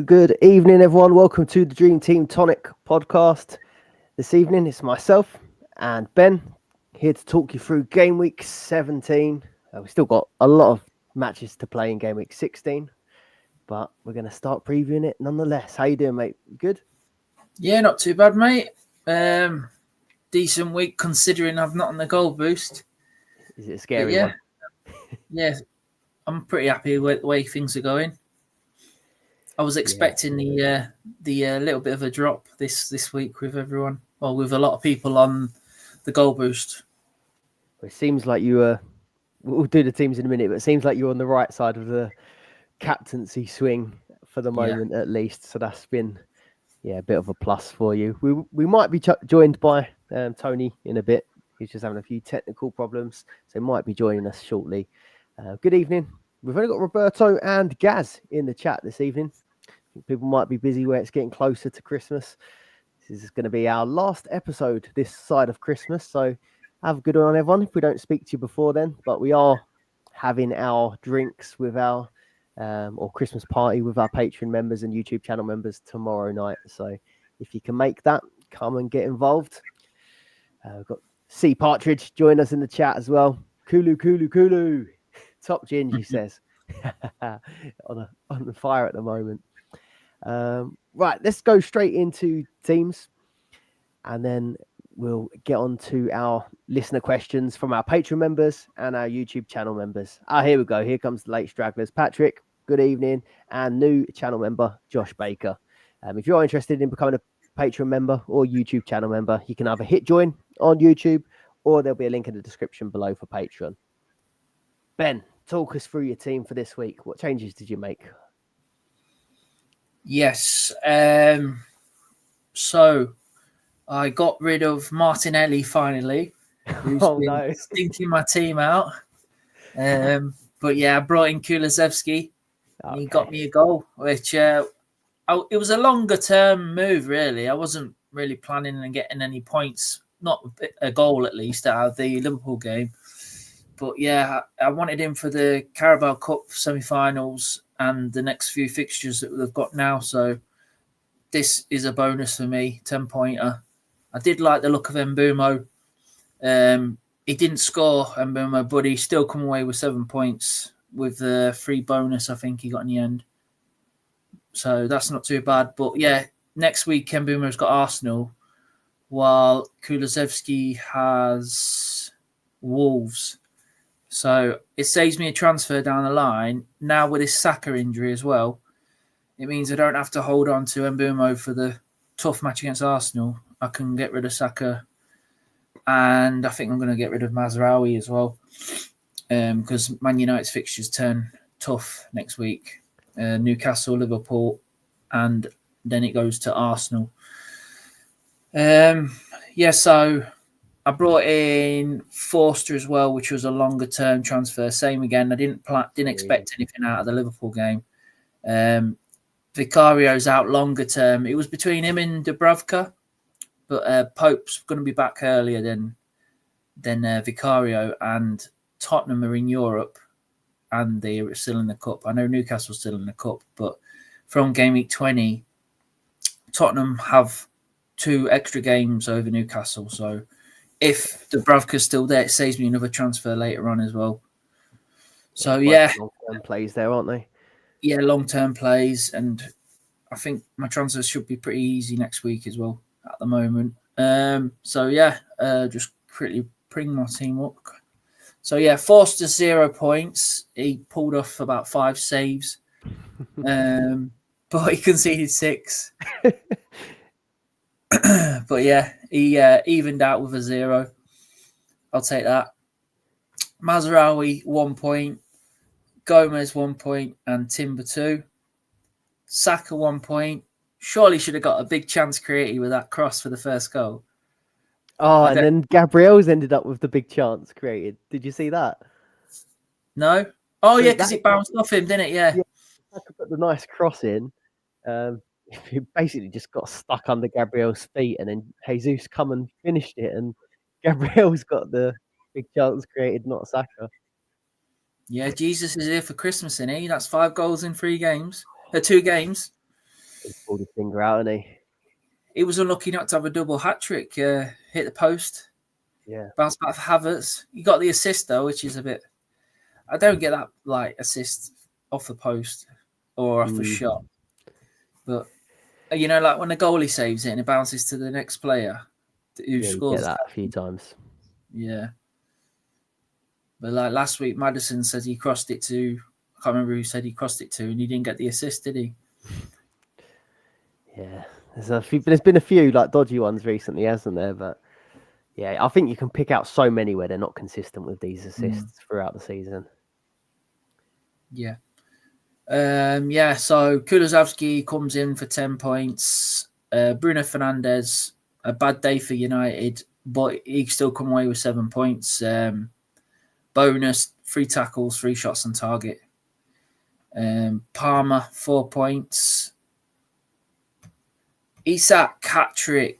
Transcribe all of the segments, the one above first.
Good evening, everyone. Welcome to the Dream Team Tonic podcast. This evening, it's myself and Ben here to talk you through Gameweek 17. We've still got a lot of matches to play in Gameweek 16, but we're going to start previewing it nonetheless. How you doing, mate? You good? Yeah, not too bad, mate. Decent week considering I've not on the goal boost. Is it a scary one? Yeah, I'm pretty happy with the way things are going. I was expecting the little bit of a drop this week with everyone. Well, with a lot of people on the goal boost. It seems like you were. We'll do the teams in a minute, but it seems like you're on the right side of the captaincy swing for the moment, at least. So that's been, a bit of a plus for you. We might be joined by Tony in a bit. He's just having a few technical problems, so he might be joining us shortly. Good evening. We've only got Roberto and Gaz in the chat this evening. People might be busy where it's getting closer to Christmas. This is going to be our last episode this side of Christmas, so have a good one, everyone. If we don't speak to you before then, but we are having our drinks with our or Christmas party with our Patreon members and YouTube channel members tomorrow night. So if you can make that, come and get involved. We've got C Partridge join us in the chat as well. Kulu. Top Gingy says. on the fire at the moment. Right, let's go straight into teams, and then we'll get on to our listener questions from our Patreon members and our YouTube channel members. Here we go. Here comes the late stragglers. Patrick, good evening, and new channel member Josh Baker. If you're interested in becoming a Patreon member or YouTube channel member, you can either hit join on YouTube, or there'll be a link in the description below for Patreon. Ben, talk us through your team for this week. What changes did you make? Yes. So I got rid of Martinelli finally, who's been stinking my team out. But yeah, I brought in Kulusevski. Okay. He got me a goal, which it was a longer term move, really. I wasn't really planning on getting any points, not a goal at least, out of the Liverpool game. But yeah, I wanted him for the Carabao Cup semi-finals and the next few fixtures that we've got now. So this is a bonus for me, 10-pointer. I did like the look of Mbeumo. He didn't score, Mbeumo, but he still come away with 7 points with the free bonus I think he got in the end. So that's not too bad. But yeah, next week Mbeumo's got Arsenal, while Kulusevski has Wolves. So it saves me a transfer down the line. Now with his Saka injury as well, it means I don't have to hold on to Mbeumo for the tough match against Arsenal. I can get rid of Saka, and I think I'm going to get rid of Mazraoui as well, because Man United's fixtures turn tough next week. Newcastle, Liverpool, and then it goes to Arsenal. So I brought in Forster as well, which was a longer term transfer. Same again. I didn't expect anything out of the Liverpool game. Vicario's out longer term. It was between him and Dubravka, but Pope's going to be back earlier than Vicario, and Tottenham are in Europe and they're still in the cup. I know Newcastle's still in the cup, but from game week 20, Tottenham have 2 extra games over Newcastle. So if Dubravka's still there, it saves me another transfer later on as well. So long-term plays there, aren't they? Yeah, long-term plays, and I think my transfers should be pretty easy next week as well at the moment. Just quickly bring my team up. So yeah, Forster 0 points. He pulled off about 5 saves, but he conceded 6. But yeah, he evened out with a 0. I'll take that. Mazraoui 1 point, Gomez 1 point, and Timber 2. Saka 1 point. Surely should have got a big chance created with that cross for the first goal. And then Gabriel's ended up with the big chance created. Did you see that? No. Oh yeah, because it bounced off him, didn't it? Yeah. Saka put the nice cross in. He basically just got stuck under Gabriel's feet, and then Jesus come and finished it, and Gabriel's got the big chance created, not Saka. Yeah, Jesus is here for Christmas, isn't he? That's 5 goals in 2 games. He pulled his finger out, and he was unlucky not to have a double hat trick. Hit the post. Yeah. Bounce back for Havertz. He got the assist though, which is a bit. I don't get that assist off the post or off a shot, but like when the goalie saves it and it bounces to the next player who scores. You get that a few times. Yeah. But like last week, Maddison said he crossed it to. I can't remember who said he crossed it to, and he didn't get the assist, did he? Yeah, there's been a few like dodgy ones recently, hasn't there? But yeah, I think you can pick out so many where they're not consistent with these assists throughout the season. Yeah. So Kulusevski comes in for 10 points. Bruno Fernandes, a bad day for United, but he still come away with 7 points. Bonus, 3 tackles, 3 shots on target. Palmer, 4 points. Isak hat-trick.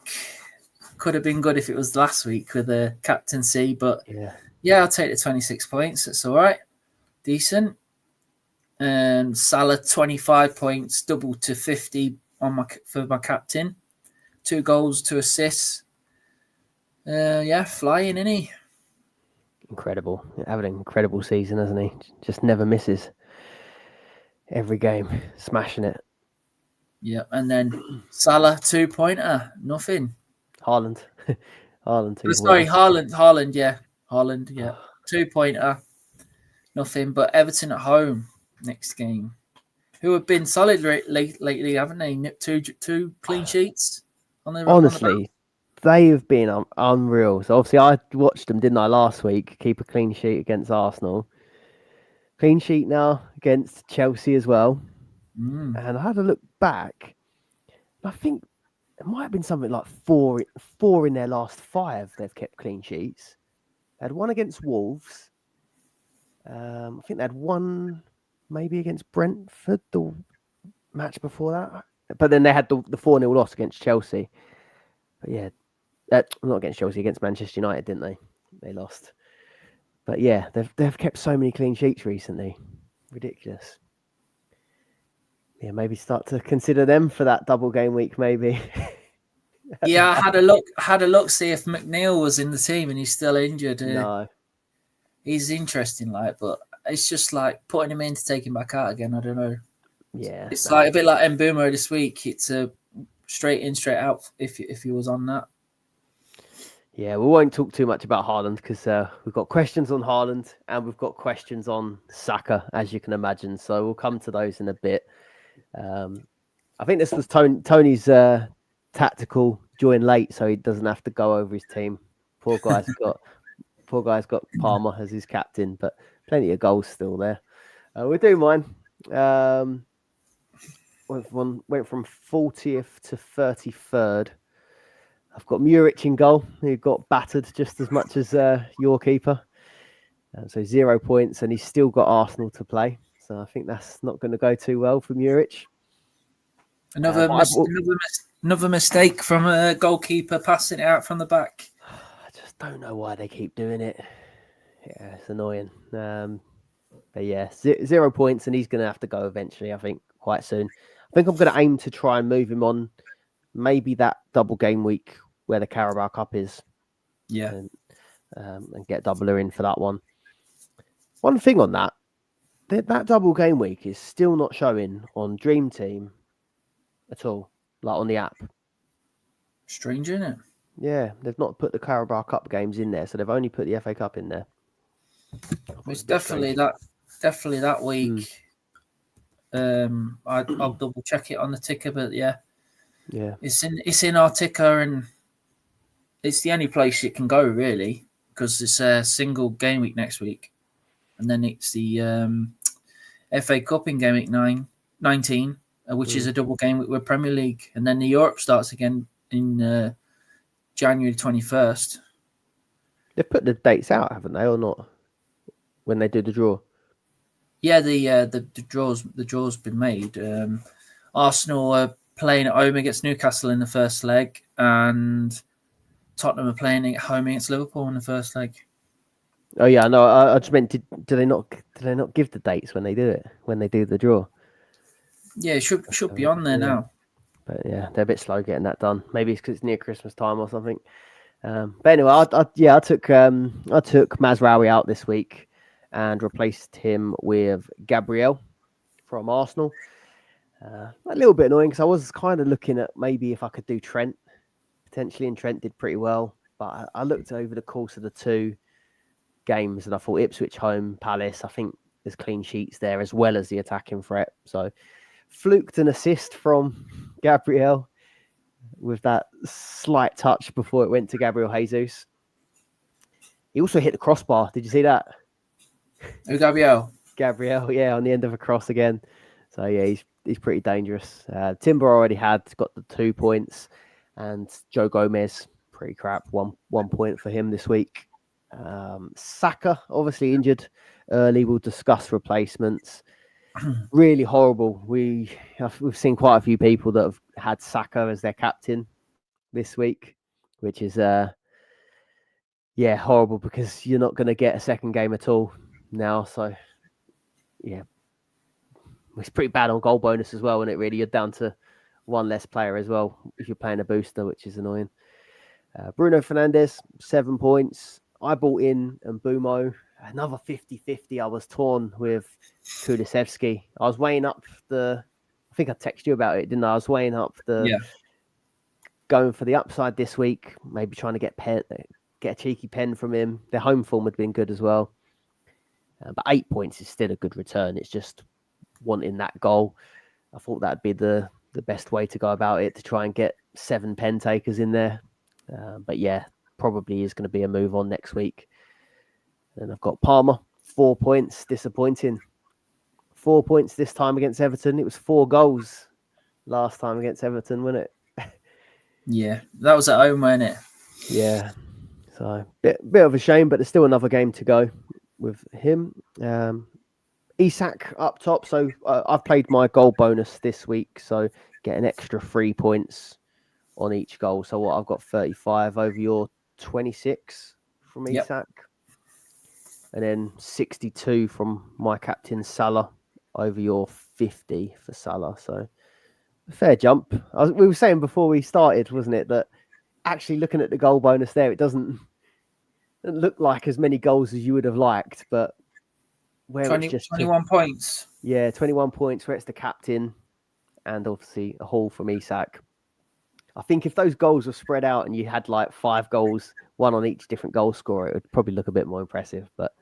Could have been good if it was last week with the captaincy, but yeah, I'll take the 26 points. That's all right. Decent. Salah 25 points, double to 50 for my captain. 2 goals, 2 assists. Flying, isn't he? Incredible. Having an incredible season, hasn't he? Just never misses. Every game, smashing it. Yeah, and then Salah 2-pointer, nothing. Haaland 2. Sorry, Haaland, yeah. 2-pointer, nothing. But Everton at home next game, who have been solid lately, haven't they? Two clean sheets on their. Honestly, they have been unreal. So obviously, I watched them, didn't I, last week? Keep a clean sheet against Arsenal. Clean sheet now against Chelsea as well. And I had a look back. I think it might have been something like four in their last 5. They've kept clean sheets. They had one against Wolves. I think they had one maybe against Brentford the match before that. But then they had the 4-0 loss against Chelsea. But yeah, not against Chelsea, against Manchester United, didn't they? They lost. But yeah, they've kept so many clean sheets recently. Ridiculous. Yeah, maybe start to consider them for that double game week, maybe. Yeah, I had a look, see if McNeil was in the team, and he's still injured. No. He's interesting, but it's just like putting him in to take him back out again. I don't know. Yeah, it's like a bit like Mbeumo this week. It's a straight in, straight out. If he was on that. Yeah, we won't talk too much about Haaland because we've got questions on Haaland and we've got questions on Saka, as you can imagine. So we'll come to those in a bit. I think this was Tony's tactical join late, so he doesn't have to go over his team. Poor guy's got Palmer as his captain, but plenty of goals still there. We'll do mine. Went from 40th to 33rd. I've got Muric in goal, who got battered just as much as your keeper. So 0 points, and he's still got Arsenal to play. So I think that's not going to go too well for Muric. Another mistake from a goalkeeper passing it out from the back. I just don't know why they keep doing it. Yeah, it's annoying. But yeah, 0 points, and he's going to have to go eventually, I think, quite soon. I think I'm going to aim to try and move him on maybe that double game week where the Carabao Cup is. Yeah. And get doubler in for that one. One thing on that double game week is still not showing on Dream Team at all, like on the app. Strange, isn't it? Yeah, they've not put the Carabao Cup games in there, so they've only put the FA Cup in there. It's definitely that week. I'll double check it on the ticker, but yeah, it's in our ticker, and it's the only place it can go really, because it's a single game week next week, and then it's the FA Cup in game week 19, which is a double game week with Premier League, and then the Europe starts again in January 21st. They've put the dates out, haven't they, or not? When they do the draw. Yeah, the draw's been made. Arsenal are playing at home against Newcastle in the first leg, and Tottenham are playing at home against Liverpool in the first leg. Oh yeah, no, I just meant, do they not give the dates when they do it, when they do the draw? Yeah, it should be on there now. But yeah, they're a bit slow getting that done. Maybe it's because it's near Christmas time or something. But anyway, I took Mazraoui out this week and replaced him with Gabriel from Arsenal. A little bit annoying because I was kind of looking at maybe if I could do Trent potentially, and Trent did pretty well. But I looked over the course of the two games and I thought Ipswich home, Palace, I think there's clean sheets there as well as the attacking threat. So fluked an assist from Gabriel with that slight touch before it went to Gabriel Jesus. He also hit the crossbar. Did you see that? Gabriel, yeah, on the end of a cross again. So yeah, he's pretty dangerous. Timber already got the 2 points, and Joe Gomez, pretty crap, one point for him this week. Saka obviously injured early. We'll discuss replacements. Really horrible. We've seen quite a few people that have had Saka as their captain this week, which is horrible because you're not going to get a second game at all now. So yeah, it's pretty bad on goal bonus as well, isn't it? Really, you're down to one less player as well if you're playing a booster, which is annoying. Bruno Fernandes, 7 points. I bought in Mbumo, another 50-50. I was torn with Kulusevski. I was weighing up I think I texted you about it, didn't I? I was weighing up going for the upside this week, maybe trying to get a cheeky pen from him. Their home form had been good as well. But 8 points is still a good return. It's just wanting that goal. I thought that'd be the best way to go about it, to try and get 7 pen takers in there. But yeah, probably is going to be a move on next week. And I've got Palmer, 4 points, disappointing. 4 points this time against Everton. It was 4 goals last time against Everton, wasn't it? Yeah, that was at home, wasn't it? Yeah. So bit of a shame, but there's still another game to go with him. Isak up top. So I've played my goal bonus this week, so get an extra 3 points on each goal. So what, I've got 35 over your 26 from Isak. Yep. And then 62 from my captain Salah over your 50 for Salah. So a fair jump. We were saying before we started, wasn't it, that actually looking at the goal bonus there, it doesn't look like as many goals as you would have liked, but where 21 points. Yeah, 21 points where it's the captain and obviously a haul from Isak. I think if those goals were spread out and you had like 5 goals, one on each different goal scorer, it would probably look a bit more impressive. But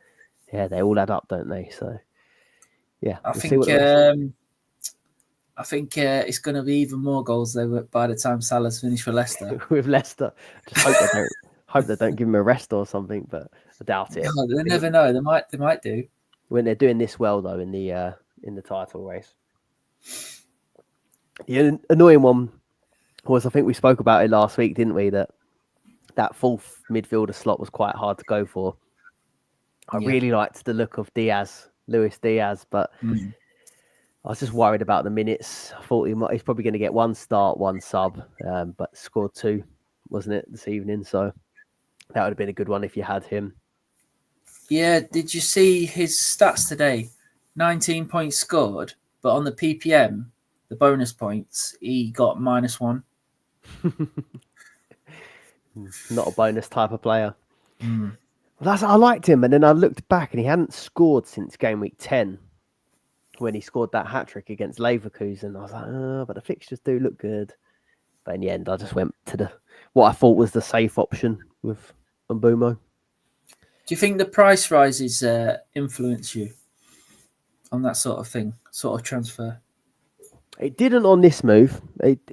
yeah, they all add up, don't they? So yeah, I think it's going to be even more goals though by the time Salah's finished for Leicester. With Leicester, just hope they don't give him a rest or something, but I doubt it. No, they never know. They might do when they're doing this well though in the title race. The annoying one was, I think we spoke about it last week, didn't we? That fourth midfielder slot was quite hard to go for. I really liked the look of Luis Diaz, but I was just worried about the minutes. I thought he's probably going to get 1 start, 1 sub, but scored 2, wasn't it, this evening? So that would have been a good one if you had him. Yeah, did you see his stats today? 19 points scored, but on the PPM, the bonus points, he got -1. Not a bonus type of player. Well, I liked him, and then I looked back and he hadn't scored since Gameweek 10 when he scored that hat-trick against Leverkusen. I was like, but the fixtures do look good. But in the end, I just went to what I thought was the safe option with Mbumo. Do you think the price rises influence you on that sort of thing, sort of transfer? It didn't on this move. It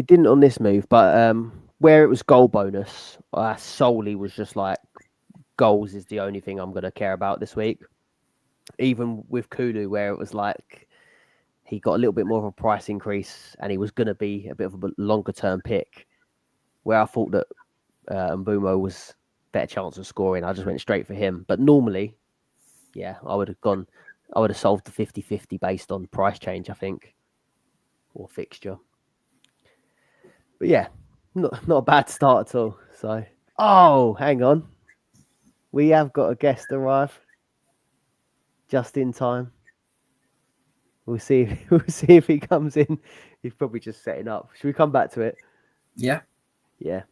didn't on this move, but where it was goal bonus, I solely was just like, goals is the only thing I'm going to care about this week. Even with Kulu, where it was like he got a little bit more of a price increase and he was going to be a bit of a longer term pick, where I thought that Mbumo was better chance of scoring, I just went straight for him. But normally, yeah, I would have solved the 50-50 based on price change, I think, or fixture. But yeah, not a bad start at all. So, hang on. We have got a guest arrive just in time. We'll see if he comes in He's probably just setting up. Should we come back to it? Yeah. Yeah.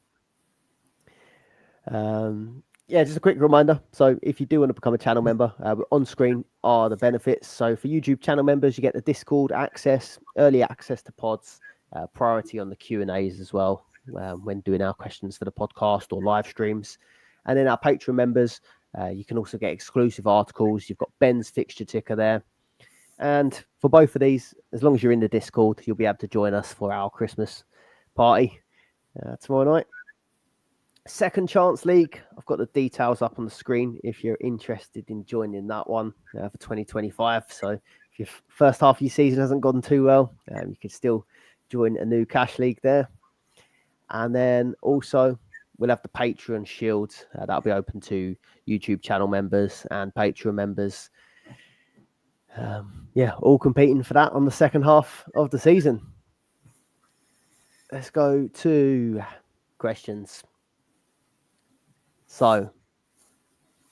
Yeah, just a quick reminder. So if you do want to become a channel member, on screen are the benefits. So for YouTube channel members, you get the Discord access, early access to pods, priority on the Q&As as well when doing our questions for the podcast or live streams. And then our Patreon members, you can also get exclusive articles. You've got Ben's fixture ticker there. And for both of these, as long as you're in the Discord, you'll be able to join us for our Christmas party tomorrow night. Second Chance League, I've got the details up on the screen if you're interested in joining that one for 2025. So if your first half of your season hasn't gone too well, you can still join a new cash league there. And then also we'll have the Patreon Shield. That'll be open to YouTube channel members and Patreon members. All competing for that on the second half of the season. Let's go to questions. So,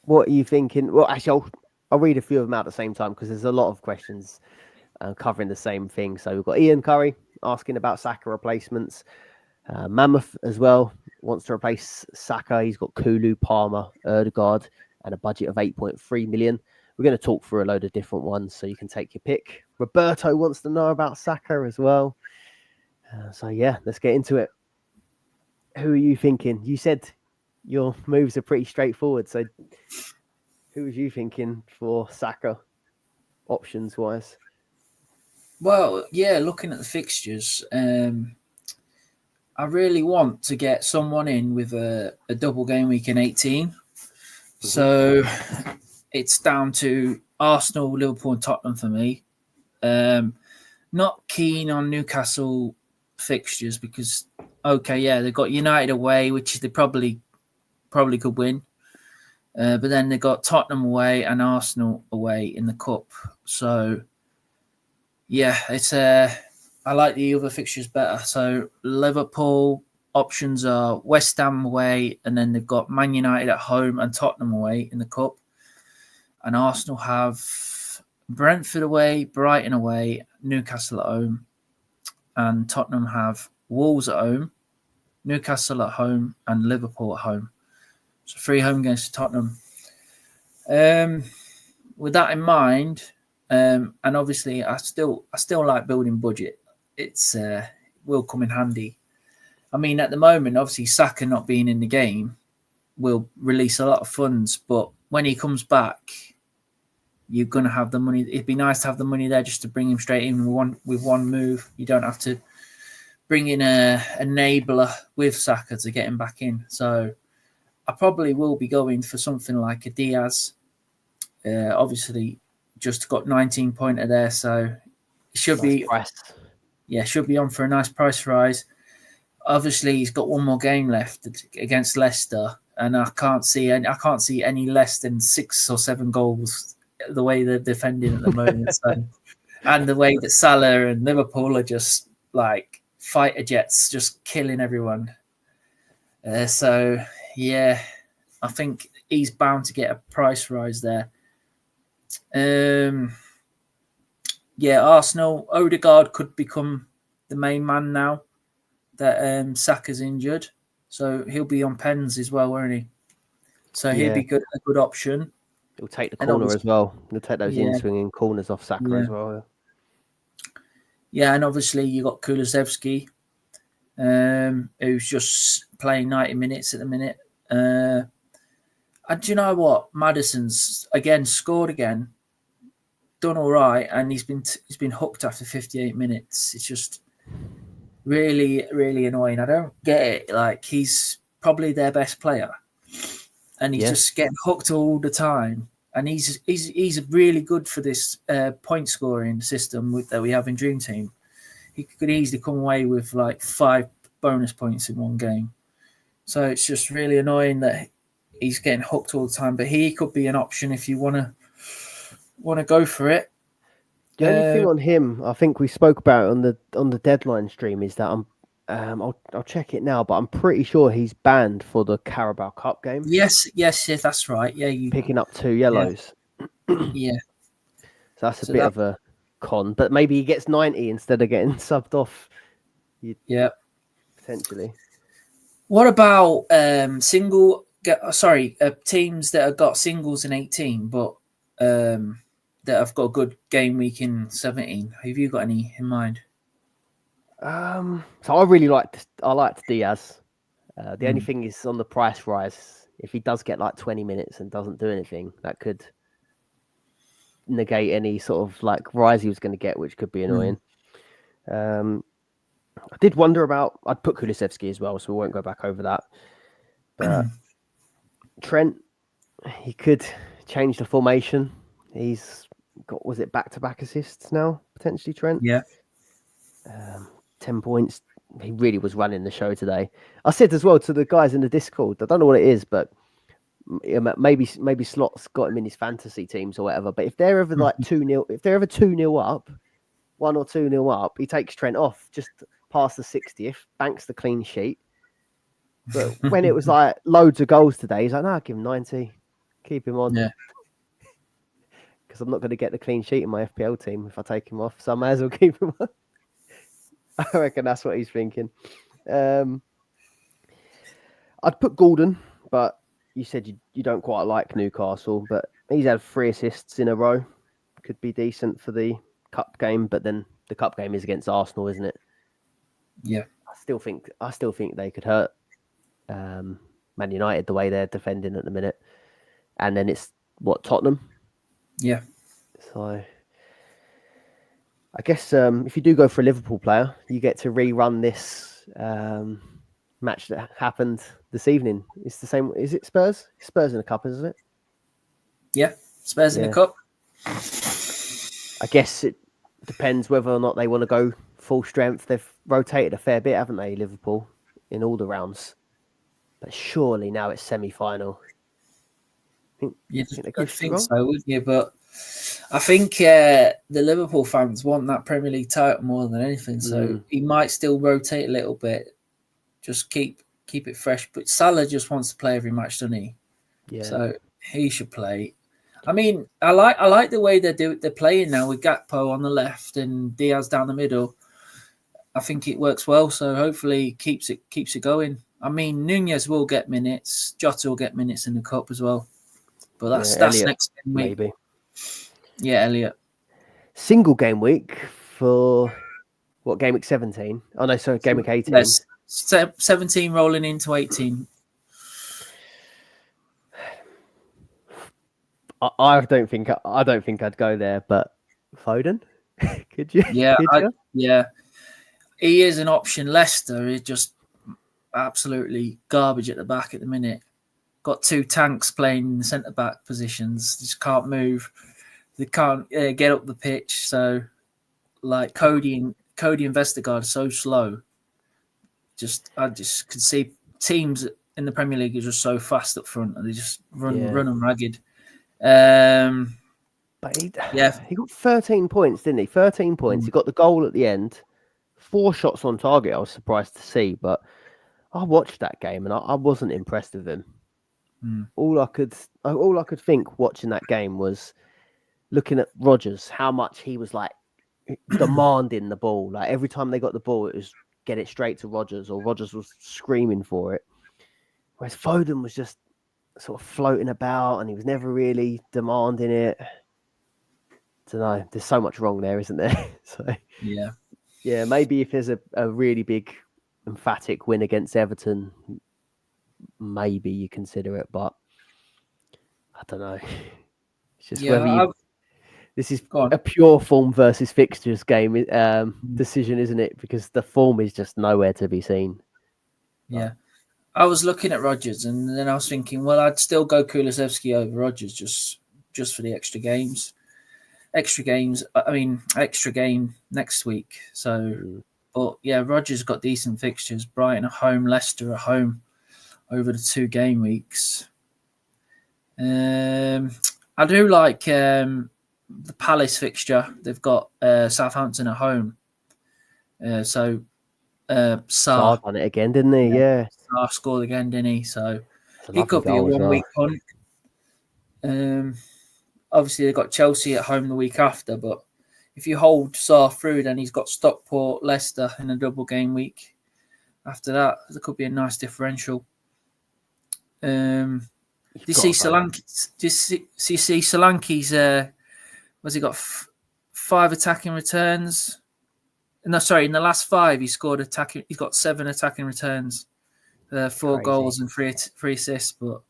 what are you thinking? Well, actually, I'll read a few of them out at the same time because there's a lot of questions covering the same thing. So we've got Ian Curry asking about Saka replacements. Mammoth as well wants to replace Saka. He's got Kulu, Palmer, Erdegaard, and a budget of 8.3 million. We're going to talk through a load of different ones, so you can take your pick. Roberto wants to know about Saka as well. Let's get into it. Who are you thinking? You said your moves are pretty straightforward. So who was you thinking for Saka options-wise? Well, yeah, looking at the fixtures, I really want to get someone in with a double game week in 18. So it's down to Arsenal, Liverpool and Tottenham for me. Not keen on Newcastle fixtures because, they've got United away, which they probably could win. But then they've got Tottenham away and Arsenal away in the Cup. So, it's I like the other fixtures better. So Liverpool options are West Ham away, and then they've got Man United at home and Tottenham away in the Cup. And Arsenal have Brentford away, Brighton away, Newcastle at home, and Tottenham have Wolves at home, Newcastle at home, and Liverpool at home. So 3 home games to Tottenham. With that in mind, and obviously I still like building budget. It's will come in handy. I mean, at the moment, obviously Saka not being in the game will release a lot of funds, but when he comes back, you're going to have the money. It'd be nice to have the money there just to bring him straight in with one move. You don't have to bring in a enabler with Saka to get him back in. So I probably will be going for something like a Diaz. Obviously, just got 19 pointer there, so it should be on for a nice price rise. Obviously, he's got one more game left against Leicester, and I can't see any less than 6 or 7 goals the way they're defending at the moment. So, and the way that Salah and Liverpool are just like fighter jets, just killing everyone. I think he's bound to get a price rise there. Arsenal, Odegaard could become the main man now that Saka's injured. So he'll be on pens as well, won't he? So he'll be a good option. He'll take the corner as well. He'll take those in-swinging corners off Saka as well. Yeah, and obviously you got Kulusevski, who's just playing 90 minutes at the minute. And do you know what? Maddison's scored again, done all right, and he's been hooked after 58 minutes. It's just really, really annoying. I don't get it. Like, he's probably their best player, and he's just getting hooked all the time. And he's really good for this point scoring system that we have in Dream Team. He could easily come away with like 5 bonus points in one game. So it's just really annoying that he's getting hooked all the time. But he could be an option if you want to go for it. The only thing on him, I think we spoke about on the deadline stream, is that I'll check it now, but I'm pretty sure he's banned for the Carabao Cup game. Yes, that's right. Yeah, picking up 2 yellows. Yeah. So that's a bit of a con, but maybe he gets 90 instead of getting subbed off. Yeah, potentially. What about teams that have got singles in 18, but that have got a good game week in 17? Have you got any in mind? So I really liked Diaz. The only thing is on the price rise. If he does get like 20 minutes and doesn't do anything, that could negate any sort of like rise he was going to get, which could be annoying. I did wonder about. I'd put Kulusevski as well, so we won't go back over that. But Trent, he could change the formation. He's got, was it back-to-back assists now, potentially, Trent? Yeah. 10 points. He really was running the show today. I said as well to the guys in the Discord, I don't know what it is, but maybe Slot's got him in his fantasy teams or whatever. But if they're ever like 2-0, if they're ever 2-0 up, 1 or 2-0 up, he takes Trent off just past the 60th, banks the clean sheet. But when it was like loads of goals today, he's like, no, I'll give him 90, keep him on. Yeah. Because I'm not going to get the clean sheet in my FPL team if I take him off, so I may as well keep him on. I reckon that's what he's thinking. I'd put Gordon, but you said you don't quite like Newcastle, but he's had 3 assists in a row. Could be decent for the cup game, but then the cup game is against Arsenal, isn't it? Yeah. I still think they could hurt Man United the way they're defending at the minute. And then it's Tottenham? Yeah. So I guess if you do go for a Liverpool player, you get to rerun this match that happened this evening. It's the same. Is it Spurs? Spurs in the cup, isn't it? Yeah, Spurs in the cup. I guess it depends whether or not they want to go full strength. They've rotated a fair bit, haven't they, Liverpool, in all the rounds? But surely now it's semi-final. You'd think so, wouldn't you? But I think the Liverpool fans want that Premier League title more than anything. So he might still rotate a little bit, just keep it fresh. But Salah just wants to play every match, doesn't he? Yeah. So he should play. I mean, I like the way they're playing now with Gakpo on the left and Diaz down the middle. I think it works well. So hopefully keeps it going. I mean, Nunez will get minutes. Jota will get minutes in the cup as well. But that's Elliot, next game week. Maybe. Yeah, Elliot. Single game week for what, Gameweek 17? Oh no, sorry, Gameweek 18. Yes, 17 rolling into 18. I don't think I'd go there, but Foden, could you? Yeah, could you? Yeah. He is an option. Leicester is just absolutely garbage at the back at the minute. Got 2 tanks playing in the centre back positions. Just can't move. They can't get up the pitch. So, like Cody and Vestergaard are so slow. I just could see teams in the Premier League are just so fast up front, and they just run them ragged. But he got 13 points, didn't he? 13 points. He got the goal at the end. 4 shots on target. I was surprised to see, but I watched that game and I wasn't impressed with him. All I could think watching that game was looking at Rodgers, how much he was like demanding the ball. Like every time they got the ball, it was get it straight to Rodgers, or Rodgers was screaming for it. Whereas Foden was just sort of floating about and he was never really demanding it. I don't know. There's so much wrong there, isn't there? So yeah, maybe if there's a really big emphatic win against Everton, maybe you consider it, but I don't know. It's just whether this is a pure form versus fixtures game decision, isn't it? Because the form is just nowhere to be seen. Yeah. I was looking at Rodgers and then I was thinking, well, I'd still go Kulusevski over Rodgers just for the extra games. Extra game next week. So, but yeah, Rodgers got decent fixtures. Brighton at home, Leicester at home over the 2 game weeks. I do like the Palace fixture. They've got Southampton at home. So Sarr done it again, didn't he? Yeah. Sarr scored again, didn't he? So he could be a 1-week punt. Obviously, they've got Chelsea at home the week after, but if you hold Saar through, then he's got Stockport, Leicester in a double game week. After that, there could be a nice differential. Do you see Solanke's? Do you see Solanke's? Was he got 5 attacking returns? No, sorry. In the last 5, he scored attacking. He's got 7 attacking returns, 4 goals and 3 assists. But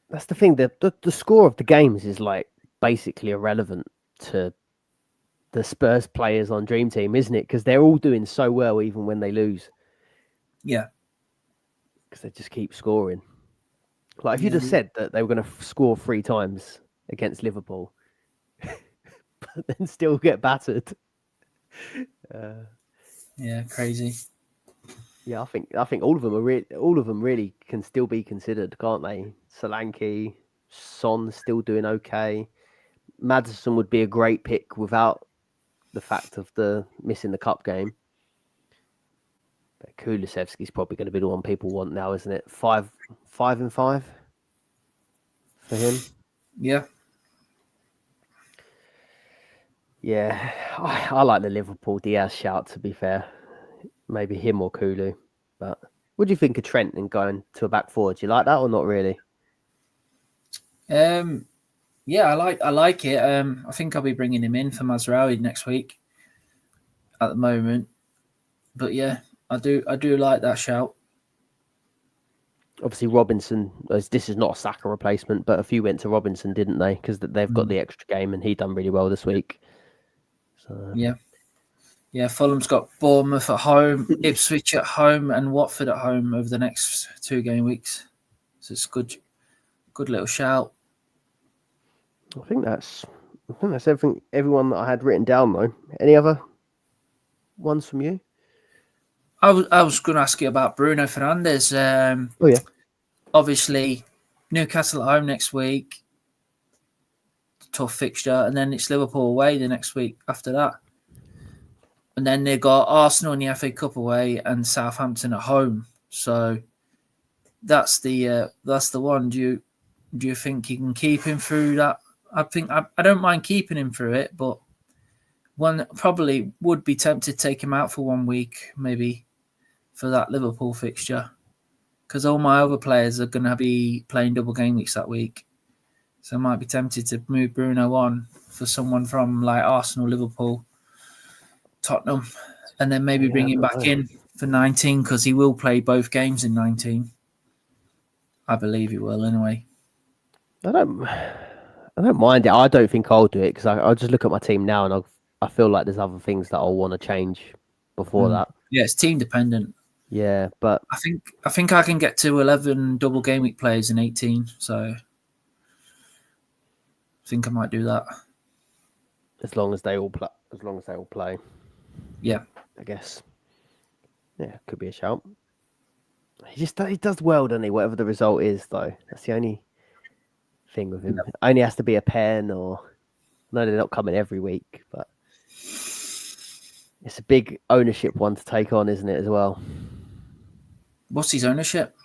that's the thing. The score of the games is like basically irrelevant to the Spurs players on Dream Team, isn't it? Because they're all doing so well, even when they lose. Yeah, because they just keep scoring. Like if you just said that they were going to score 3 times against Liverpool, but then still get battered. Yeah, crazy. Yeah, I think all of them really can still be considered, can't they? Solanke, Son still doing okay. Maddison would be a great pick without the fact of the missing the cup game. But Kulusevski's probably going to be the one people want now, isn't it? 5 and 5 for him. Yeah. Yeah, I like the Liverpool Diaz shout, to be fair. Maybe him or Kulu. But what do you think of Trent and going to a back 4? Do you like that or not really? Yeah, I like it. I think I'll be bringing him in for Mazraoui next week at the moment. But yeah, I do like that shout. Obviously, Robinson, this is not a Saka replacement, but a few went to Robinson, didn't they? Because they've got the extra game and he done really well this week. So Yeah, Fulham's got Bournemouth at home, Ipswich at home, and Watford at home over the next 2 game weeks. So it's good little shout. I think that's everyone that I had written down though. Any other ones from you? I was going to ask you about Bruno Fernandes. Oh yeah, obviously Newcastle at home next week, tough fixture, and then it's Liverpool away the next week after that. And then they got Arsenal in the FA Cup away and Southampton at home. So that's the one. Do you think you can keep him through that? I think I don't mind keeping him through it, but one probably would be tempted to take him out for 1 week, maybe for that Liverpool fixture, because all my other players are going to be playing double game weeks that week. So I might be tempted to move Bruno on for someone from like Arsenal, Liverpool, Tottenham, and then maybe bring him back in for 19 because he will play both games in 19. I believe he will anyway. I don't mind it. I don't think I'll do it because I'll just look at my team now and I feel like there's other things that I'll want to change before that. Yeah, it's team dependent. Yeah, but I think I can get to 11 double game week players in 18, so I think I might do that. As long as they all play. Yeah, I guess. Yeah, could be a shout. He does well, doesn't he? Whatever the result is, though, that's the only thing with him. It only has to be a pen, or no, they're not coming every week, but it's a big ownership one to take on, isn't it? As well. What's his ownership?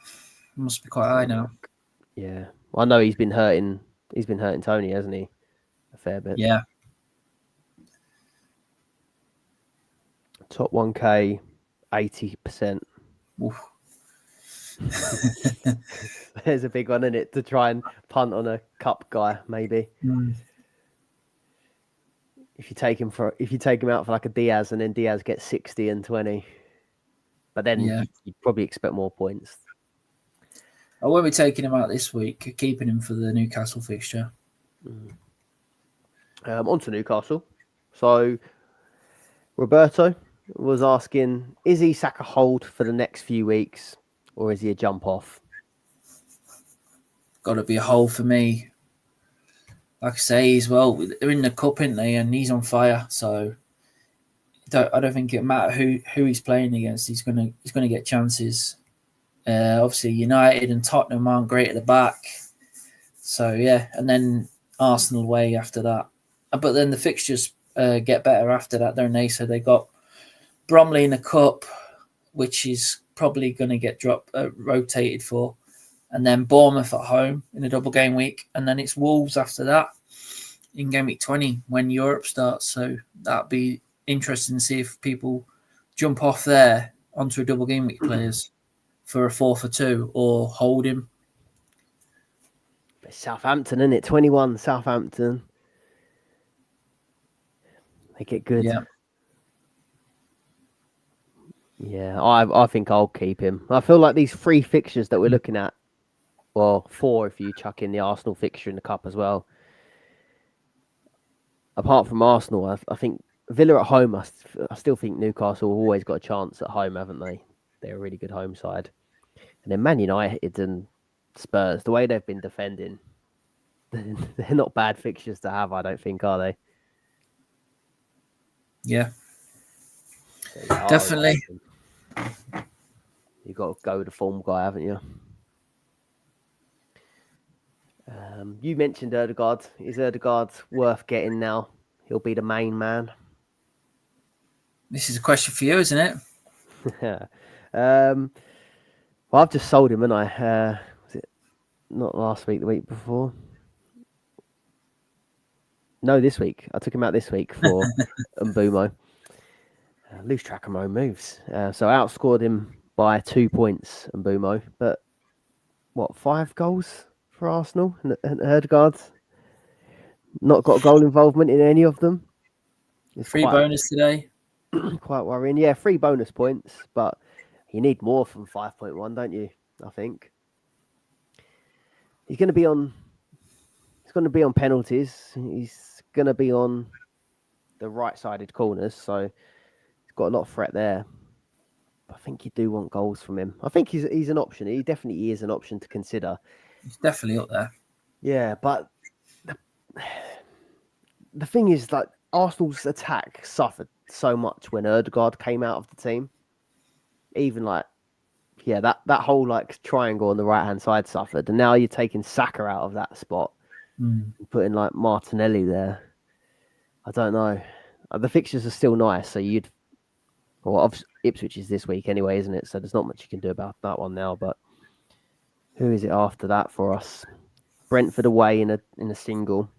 It must be quite high now. Yeah, well, I know he's been hurting Tony, hasn't he? A fair bit. Yeah. Top 1K, 80%. There's a big one in it to try and punt on a cup guy, maybe. If you take him out for like a Diaz, and then Diaz gets 60 and 20, but then you'd probably expect more points. I won't be taking him out this week. Keeping him for the Newcastle fixture. On to Newcastle. So Roberto was asking, is he Saka hold for the next few weeks, or is he a jump off? Got to be a hold for me. Like I say, as well, they're in the cup, aren't they? And he's on fire. So I don't think it matters who he's playing against. He's gonna get chances. Obviously, United and Tottenham aren't great at the back. So yeah, and then Arsenal away after that. But then the fixtures get better after that, don't they? So they got Bromley in the cup, which is probably going to get rotated for, and then Bournemouth at home in a double game week, and then it's Wolves after that in Gameweek 20 when Europe starts. So that'd be interesting to see if people jump off there onto a double Gameweek players for a 4 for 2 or hold him. Southampton, isn't it? 21 Southampton. They get good. Yeah, I think I'll keep him. I feel like these 3 fixtures that we're looking at, well, 4 if you chuck in the Arsenal fixture in the cup as well. Apart from Arsenal, I think Villa at home, I still think Newcastle have always got a chance at home, haven't they? They're a really good home side. And then Man United and Spurs, the way they've been defending, they're not bad fixtures to have, I don't think, are they? Yeah. Definitely. You've got to go with the form guy, haven't you? You mentioned Ødegaard. Is Ødegaard worth getting now? He'll be the main man. This is a question for you, isn't it? Well, I've just sold him, haven't I? Was it not last week, the week before? No, this week. I took him out this week for Mbumo. Lose track of my own moves. So I outscored him by 2 points, Mbumo. But, 5 goals for Arsenal? And Ødegaard not got a goal involvement in any of them. It's free bonus today. Quite worrying. Yeah, 3 bonus points, but you need more from 5.1, don't you? I think. He's going to be on penalties. He's going to be on the right-sided corners, so he's got a lot of threat there. I think you do want goals from him. I think he's an option. He definitely is an option to consider. He's definitely up there. Yeah, but the thing is, like, Arsenal's attack suffered so much when Ødegaard came out of the team. Even that whole like triangle on the right hand side suffered, and now you're taking Saka out of that spot, and putting like Martinelli there. I don't know. The fixtures are still nice, so Ipswich is this week anyway, isn't it? So there's not much you can do about that one now. But who is it after that for us? Brentford away in a single.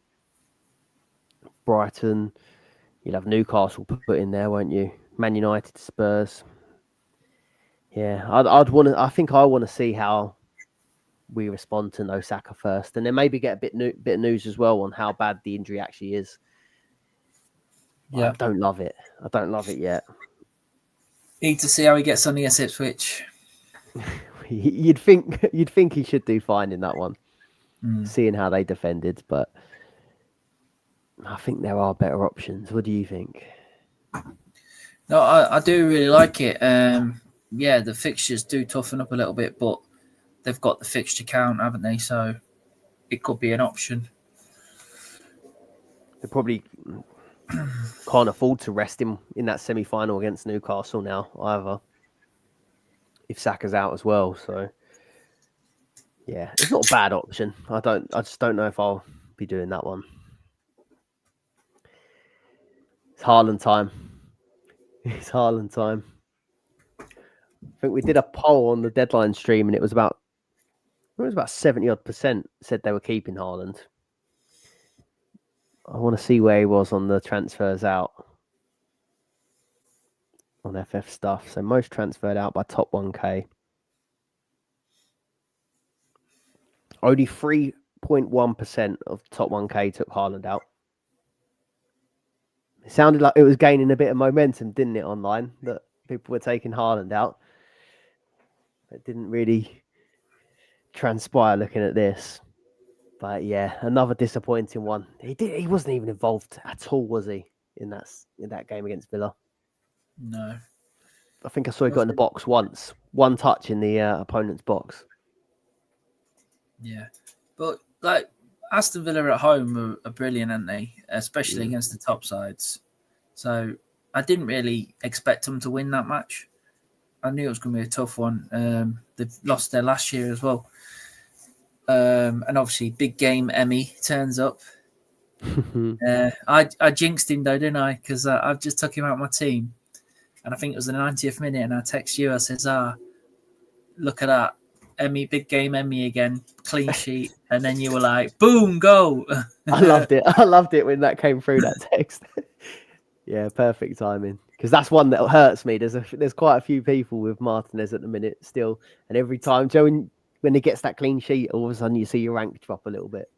Brighton. You'll have Newcastle put in there, won't you? Man United, Spurs. Yeah, I think I want to see how we respond to no Saka first, and then maybe get a bit of news as well on how bad the injury actually is. Yeah, I don't love it. I don't love it yet. Need to see how he gets on against Ipswich. You'd think he should do fine in that one, seeing how they defended, but I think there are better options. What do you think? No, I do really like it. Yeah, the fixtures do toughen up a little bit, but they've got the fixture count, haven't they? So it could be an option. They probably can't afford to rest him in that semi-final against Newcastle now, either. If Saka's out as well, so yeah, it's not a bad option. I just don't know if I'll be doing that one. It's Haaland time. It's Haaland time. I think we did a poll on the deadline stream, and it was about 70% said they were keeping Haaland. I want to see where he was on the transfers out on FF stuff. So most transferred out by top 1K. Only 3.1% of top 1K took Haaland out. It sounded like it was gaining a bit of momentum, didn't it, online, that people were taking Haaland out. It didn't really transpire looking at this. But yeah, another disappointing one. He wasn't even involved at all, was he, in that game against Villa? No. I think I saw he got in the box once. One touch in the opponent's box. Yeah. But like Aston Villa at home are brilliant, aren't they? Especially against the top sides. So I didn't really expect them to win that match. I knew it was going to be a tough one. They've lost there last year as well. And obviously, big game Emmy turns up. I jinxed him though, didn't I? Because I've just took him out of my team. And I think it was the 90th minute. And I text you, I says, look at that. Emmy, big game Emmy again, clean sheet, and then you were like, boom, go. I loved it. I loved it when that came through, that text. Yeah, perfect timing. Because that's one that hurts me. There's quite a few people with Martinez at the minute still, and every time Joe, when he gets that clean sheet, all of a sudden you see your rank drop a little bit.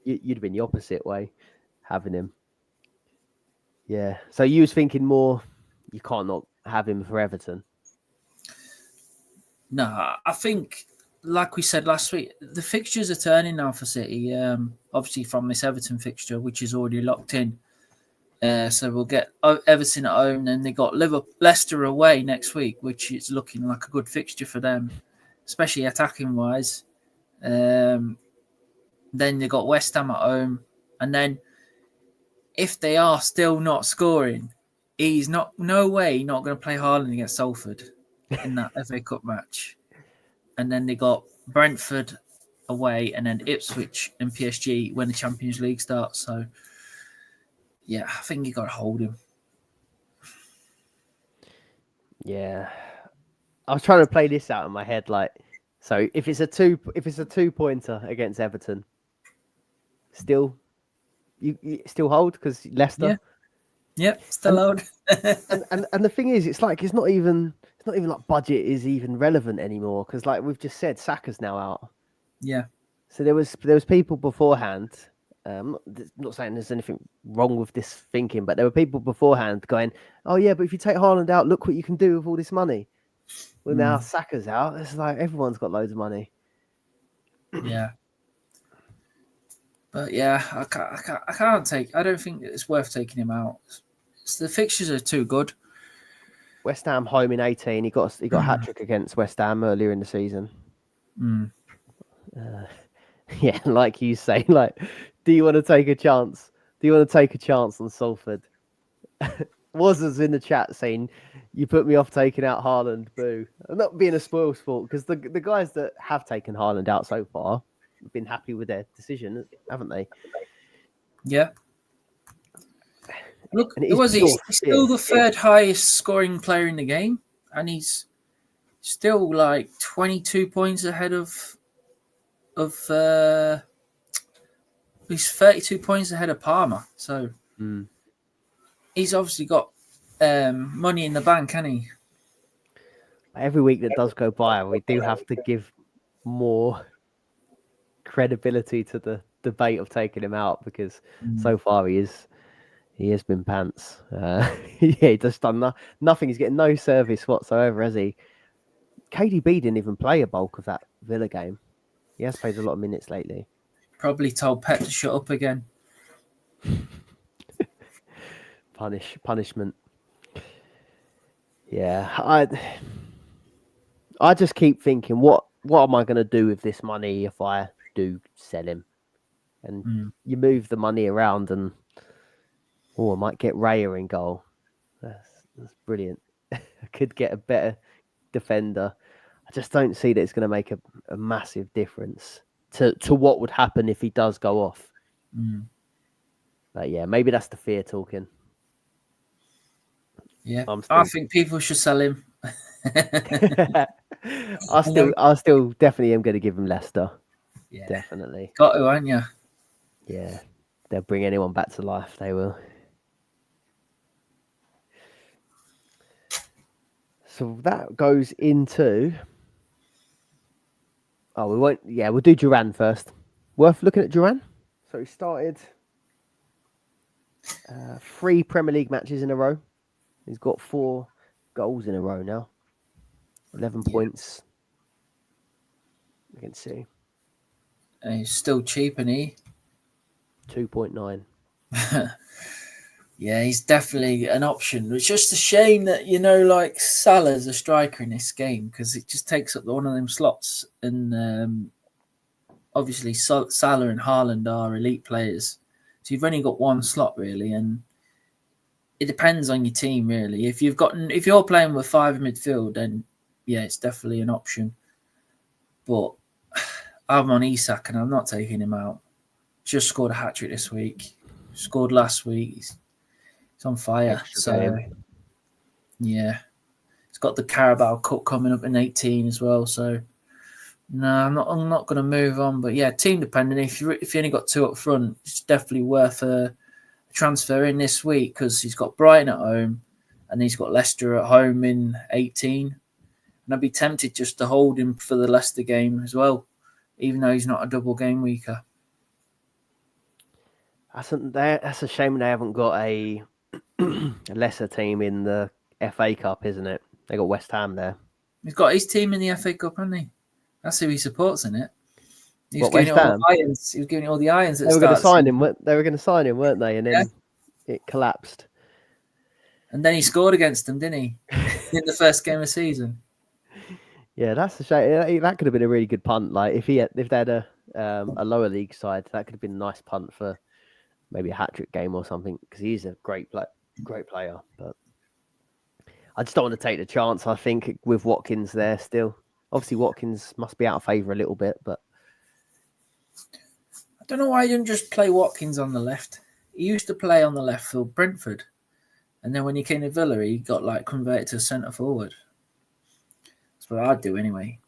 You'd have been the opposite way, having him. Yeah. So you was thinking more, you can't not have him for Everton. No, I think, like we said last week, the fixtures are turning now for City. Obviously from this Everton fixture, which is already locked in. So we'll get Everton at home, and they got Leicester away next week, which is looking like a good fixture for them, especially attacking wise. Then they got West Ham at home, and then if they are still not scoring, he's not no way not going to play Haaland against Salford in that FA Cup match. And then they got Brentford away, and then Ipswich and PSG when the Champions League starts. So yeah, I think you got to hold him. Yeah, I was trying to play this out in my head, like, so if it's a 2-pointer against Everton, still you still hold because Leicester. Yeah, still hold. and the thing is, it's not even like budget is even relevant anymore, because like we've just said, Saka's now out. Yeah. So there was people beforehand. Not saying there's anything wrong with this thinking, but there were people beforehand going, "Oh yeah, but if you take Haaland out, look what you can do with all this money." Well, now Saka's out. It's like everyone's got loads of money. Yeah. But yeah, I can't take. I don't think it's worth taking him out. The fixtures are too good. West Ham home in 18. He got a hat trick against West Ham earlier in the season. Yeah, like you say, like, do you want to take a chance? Do you want to take a chance on Salford? Was in the chat saying, "You put me off taking out Haaland." Boo! I'm not being a spoil sport, because the guys that have taken Haaland out so far have been happy with their decision, haven't they? Yeah. Look, he's still the third highest scoring player in the game, and he's still like 22 points ahead of he's 32 points ahead of Palmer. So he's obviously got money in the bank, hasn't he? Every week that does go by, we do have to give more credibility to the debate of taking him out, because so far he has been pants. Yeah, he just done nothing. He's getting no service whatsoever, has he? KDB didn't even play a bulk of that Villa game. He has played a lot of minutes lately. Probably told Pep to shut up again. Punishment. Yeah, I just keep thinking, what am I going to do with this money if I do sell him? And you move the money around, and I might get Raya in goal. That's brilliant. I could get a better defender. I just don't see that it's going to make a massive difference to what would happen if he does go off. But yeah, maybe that's the fear talking. Yeah, I think people should sell him. I still definitely am going to give him Leicester. Yeah, definitely. Got to, aren't you? Yeah, they'll bring anyone back to life. They will. So that goes into. Oh, we won't. Yeah, we'll do Duran first. Worth looking at Duran. So he started 3 Premier League matches in a row. He's got 4 goals in a row now. 11 points. You can see. And he's still cheap, isn't he? 2.9. Yeah, he's definitely an option. It's just a shame that, like Salah's a striker in this game, because it just takes up one of them slots. And obviously Salah and Haaland are elite players. So you've only got one slot, really. And it depends on your team, really. If you're playing with 5 in midfield, then yeah, it's definitely an option. But I'm on Isak, and I'm not taking him out. Just scored a hat-trick this week. Scored last week. He's on fire. Yeah. He's got the Carabao Cup coming up in 18 as well. So No, I'm not going to move on. But yeah, team dependent. If you only got 2 up front, it's definitely worth a transfer in this week because he's got Brighton at home and he's got Leicester at home in 18. And I'd be tempted just to hold him for the Leicester game as well, even though he's not a double game weeker. That's a shame they haven't got a lesser team in the FA Cup, isn't it? They got West Ham there. He's got his team in the FA Cup, hasn't he? That's who he supports in it. He was West giving it all Ham? the irons. He was giving it all the irons. They were going to sign him. They were going to sign him, weren't they? And then it collapsed. And then he scored against them, didn't he? In the first game of the season. Yeah, that's a shame. That could have been a really good punt. Like if they had a lower league side, that could have been a nice punt for maybe a hat-trick game or something. Because he's a great player. But I just don't want to take the chance. I think with Watkins there still. Obviously, Watkins must be out of favour a little bit, but I don't know why he didn't just play Watkins on the left. He used to play on the left for Brentford, and then when he came to Villa, he got converted to centre forward. That's what I'd do anyway.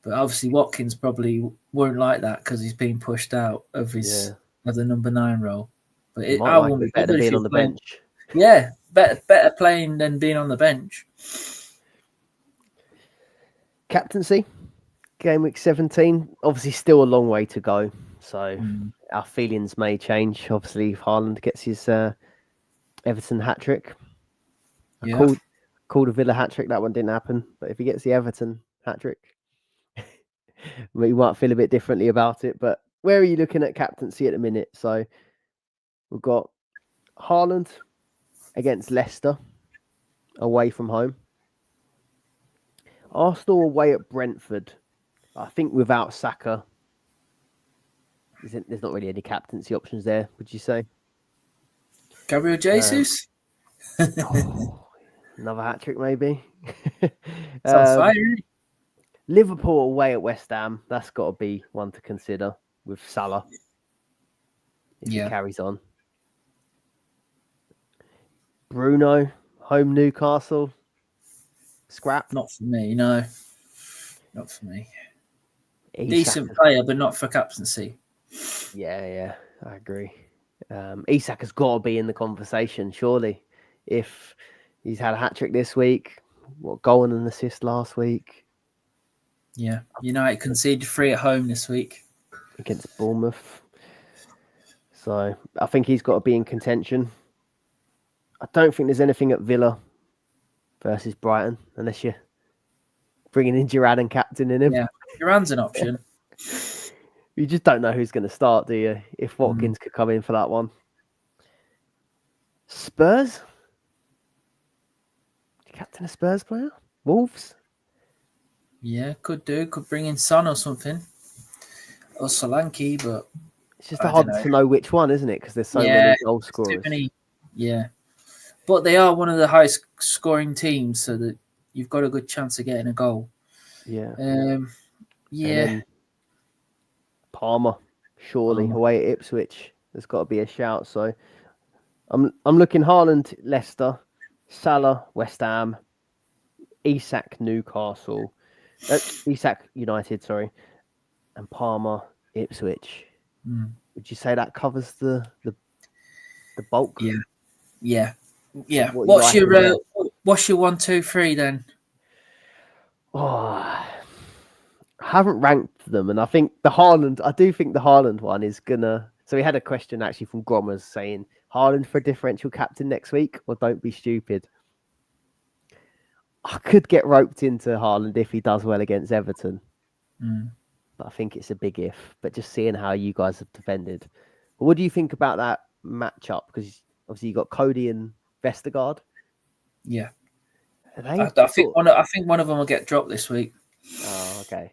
But obviously, Watkins probably won't like that because he's being pushed out of his of the number 9 role. But I won't be better being on the bench. Yeah, better playing than being on the bench. Captaincy, Gameweek 17. Obviously, still a long way to go. So our feelings may change. Obviously, if Haaland gets his Everton hat-trick. Yeah. Called a Villa hat-trick. That one didn't happen. But if he gets the Everton hat-trick, we might feel a bit differently about it. But where are you looking at captaincy at the minute? So we've got Haaland against Leicester away from home. Arsenal away at Brentford. I think without Saka, there's not really any captaincy options there, would you say? Gabriel Jesus? Another hat-trick, maybe. Sounds fire. Liverpool away at West Ham. That's got to be one to consider with Salah. If he carries on. Bruno, home Newcastle. Scrap. Not for me, no. Not for me. Isak Decent player, but not for captaincy. Yeah, I agree. Isak has got to be in the conversation, surely. If he's had a hat-trick this week, goal and an assist last week. Yeah, United conceded 3 at home this week. Against Bournemouth. So I think he's got to be in contention. I don't think there's anything at Villa versus Brighton, unless you're bringing in Girard and captaining him. Yeah, Girard's an option. You just don't know who's going to start, do you? If Watkins could come in for that one. Spurs? Captain a Spurs player? Wolves? Yeah, could do. Could bring in Son or something. Or Solanke, but... It's just hard to know which one, isn't it? Because there's so many goal scorers. Yeah. But they are one of the highest scoring teams, so that you've got a good chance of getting a goal. Yeah. Yeah. Palmer, surely, away at Ipswich. There's got to be a shout. So I'm looking Haaland, Leicester, Salah, West Ham, Isak, Newcastle, Isak, United, sorry, and Palmer, Ipswich. Would you say that covers the bulk? Yeah. What's your 1, 2, 3 then? I haven't ranked them, and I think the Haaland one is gonna. So we had a question actually from Grommers saying Haaland for a differential captain next week, or don't be stupid. I could get roped into Haaland if he does well against Everton, but I think it's a big if. But just seeing how you guys have defended, what do you think about that matchup? Because obviously you got Cody and Vestergaard. Yeah, I think one of them will get dropped this week. Oh, okay.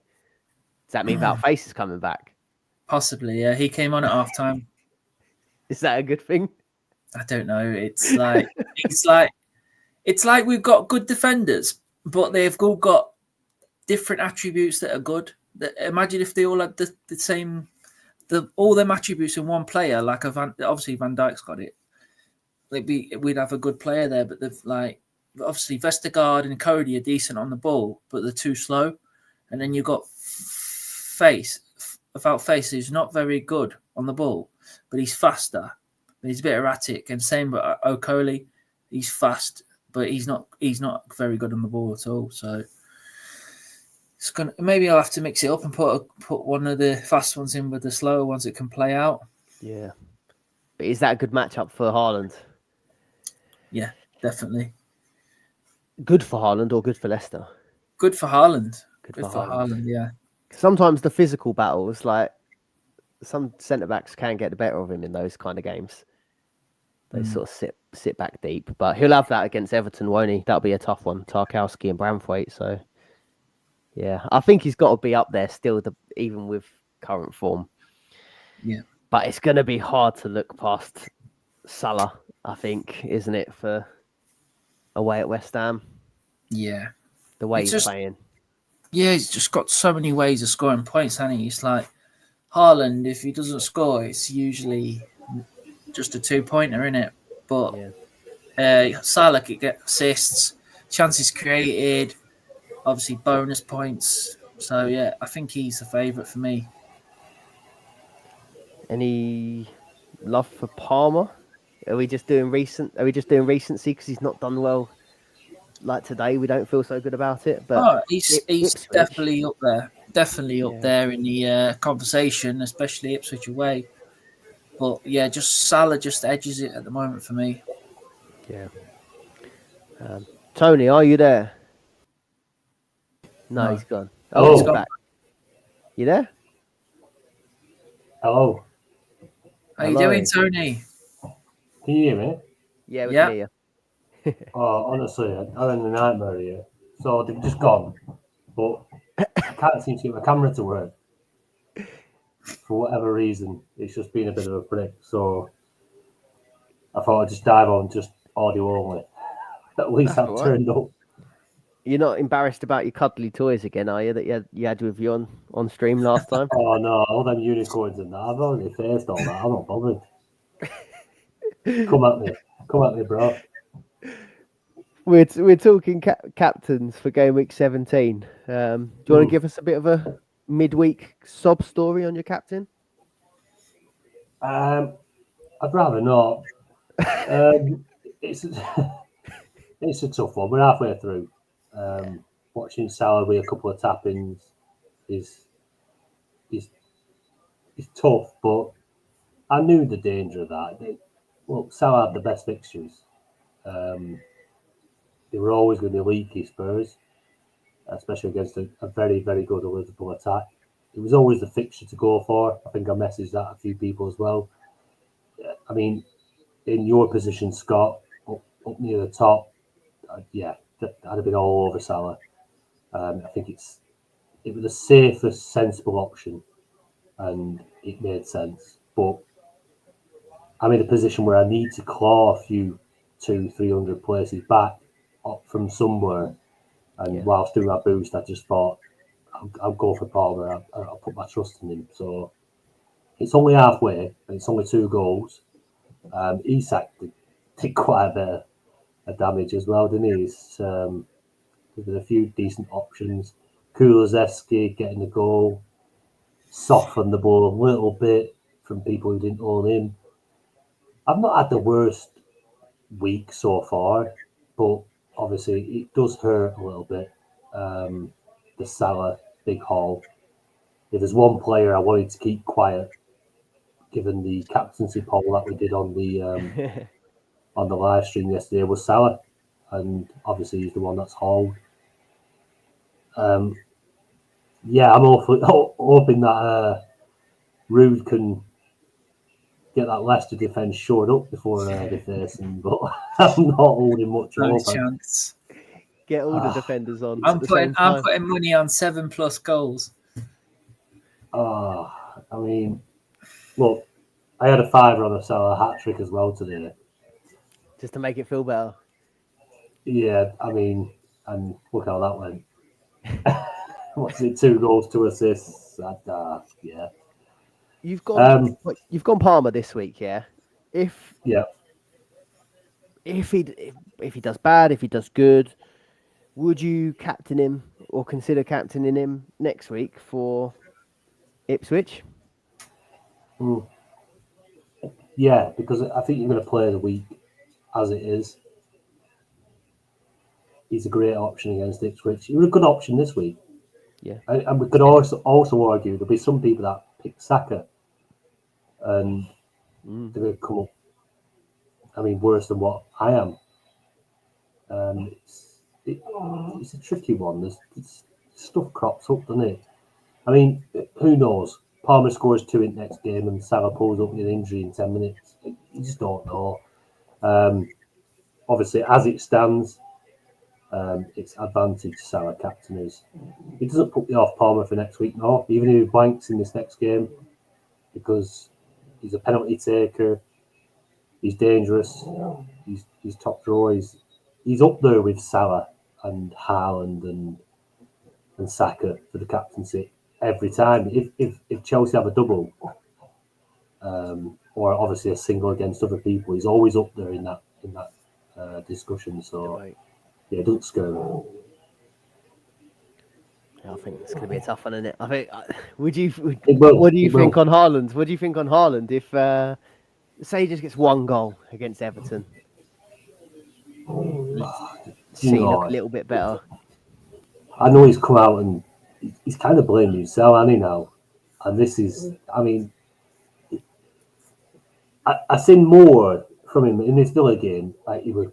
Does that mean Val Face is coming back? Possibly, yeah. He came on at halftime. Is that a good thing? I don't know. It's like we've got good defenders, but they've all got different attributes that are good. Imagine if they all had the same, all them attributes in one player. Like obviously Van Dijk's got it. We'd have a good player there, but obviously Vestergaard and Cody are decent on the ball, but they're too slow. And then you've got face, who's not very good on the ball, but he's faster. But he's a bit erratic. And same with Okoli, he's fast, but he's not very good on the ball at all. So maybe I'll have to mix it up and put one of the fast ones in with the slower ones that can play out. Yeah, but is that a good matchup for Haaland? Yeah, definitely. Good for Haaland or good for Leicester? Good for Haaland. Good for Haaland, yeah. Sometimes the physical battles, like some centre backs, can get the better of him in those kind of games. They sort of sit back deep, but he'll have that against Everton, won't he? That'll be a tough one. Tarkowski and Branthwaite. So, yeah, I think he's got to be up there still, even with current form. Yeah, but it's going to be hard to look past Salah, I think, isn't it, for away at West Ham? Yeah, the way he's playing. Yeah, he's just got so many ways of scoring points, hasn't he? It's like Haaland, if he doesn't score, it's usually just a 2-pointer, innit? But Salah could get assists, chances created, obviously bonus points. So yeah, I think he's the favourite for me. Any love for Palmer? Are we just doing recency because he's not done well? Like today, we don't feel so good about it. But he's definitely up there. Definitely up there in the conversation, especially Ipswich away. But yeah, just Salah just edges it at the moment for me. Yeah. Tony, are you there? No, he's gone. Oh, he's back. You there? Hello. How you doing, Tony? Can you hear me? Yeah, we can hear you. Honestly, I'm having a nightmare here. So they've just gone, but I can't seem to get my camera to work. For whatever reason, it's just been a bit of a prick. So I thought I'd just dive on just audio only. At least I've turned up. You're not embarrassed about your cuddly toys again, are you? That you had with you on stream last time? Oh no, all them unicorns and that. I've already faced all that. I'm not bothered. Come at me, bro. We're talking captains for Gameweek 17. Do you want to give us a bit of a midweek sob story on your captain? I'd rather not. It's a tough one. We're halfway through. Watching Salah with a couple of tap-ins is tough, but I knew the danger of that. Salah had the best fixtures. They were always going to be leaky, Spurs, especially against a very, very good Liverpool attack. It was always the fixture to go for. I think I messaged that a few people as well. I mean, in your position, Scott, up near the top, I'd have been all over Salah. I think it was the safest, sensible option, and it made sense. But I'm in a position where I need to claw a few 200-300 places back up from somewhere. And whilst doing that boost, I just thought I'll go for Palmer. I'll put my trust in him. So it's only halfway, and it's only 2 goals. Isak did quite a bit of damage as well, didn't he? There's a few decent options. Kulusevski getting the goal, softened the ball a little bit from people who didn't own him. I've not had the worst week so far, but obviously it does hurt a little bit. The Salah big haul. If there's one player I wanted to keep quiet, given the captaincy poll that we did on the on the live stream yesterday, was Salah, and obviously he's the one that's hauled. I'm hoping that Rude can get that Leicester defence shored up before they face him, but I'm not holding much no hope. Chance. Get all the defenders on. I'm putting money on 7+ goals. I mean, look, I had a fiver on a Salah hat-trick as well today. Just to make it feel better. Yeah, I mean, and look how that went. What's it? 2 goals, 2 assists. Yeah. You've gone Palmer this week, yeah. If he does bad, if he does good, would you captain him or consider captaining him next week for Ipswich. Yeah, because I think you're going to play the week as it is. He's a great option against Ipswich. He was a good option this week. Yeah, and we could also argue there'll be some people that pick Saka, and they're going to come up. I mean, worse than what I am. It's a tricky one. There's stuff crops up, doesn't it? I mean, who knows? Palmer scores 2 in the next game, and Salah pulls up with an injury in 10 minutes. You just don't know. Obviously, as it stands, it's advantage Salah captain is. He doesn't put me off Palmer for next week, no. Even if he blanks in this next game, because he's a penalty taker, he's dangerous, he's top draw, he's up there with Salah and Haaland and Saka for the captaincy every time. If Chelsea have a double, or obviously a single against other people, he's always up there in that discussion. So yeah, it doesn't scare me. I think it's going to be a tough one, isn't it? I think. What do you think on Haaland? What do you think on Haaland if, say, he just gets one goal against Everton? See, look a little bit better. I know he's come out and he's kind of blamed himself, hasn't he, now? And this is, I mean, I seen more from him in this Villa game. Like he was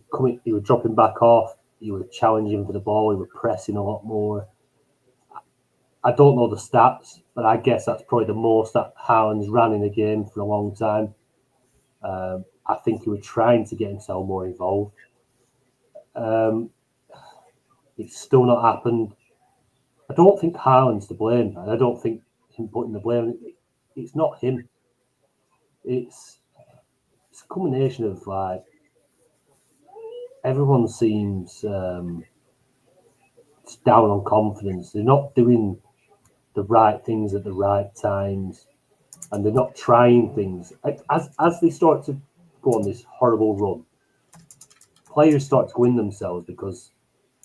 dropping back off, he was challenging for the ball, he was pressing a lot more. I don't know the stats, but I guess that's probably the most that Haaland's ran in a game for a long time. I think he was trying to get himself more involved. It's still not happened. I don't think Haaland's to blame, and I don't think him putting the blame. It's not him. It's a combination of like everyone seems down on confidence. They're not doing the right things at the right times, and they're not trying things. As they start to go on this horrible run, players start to win themselves because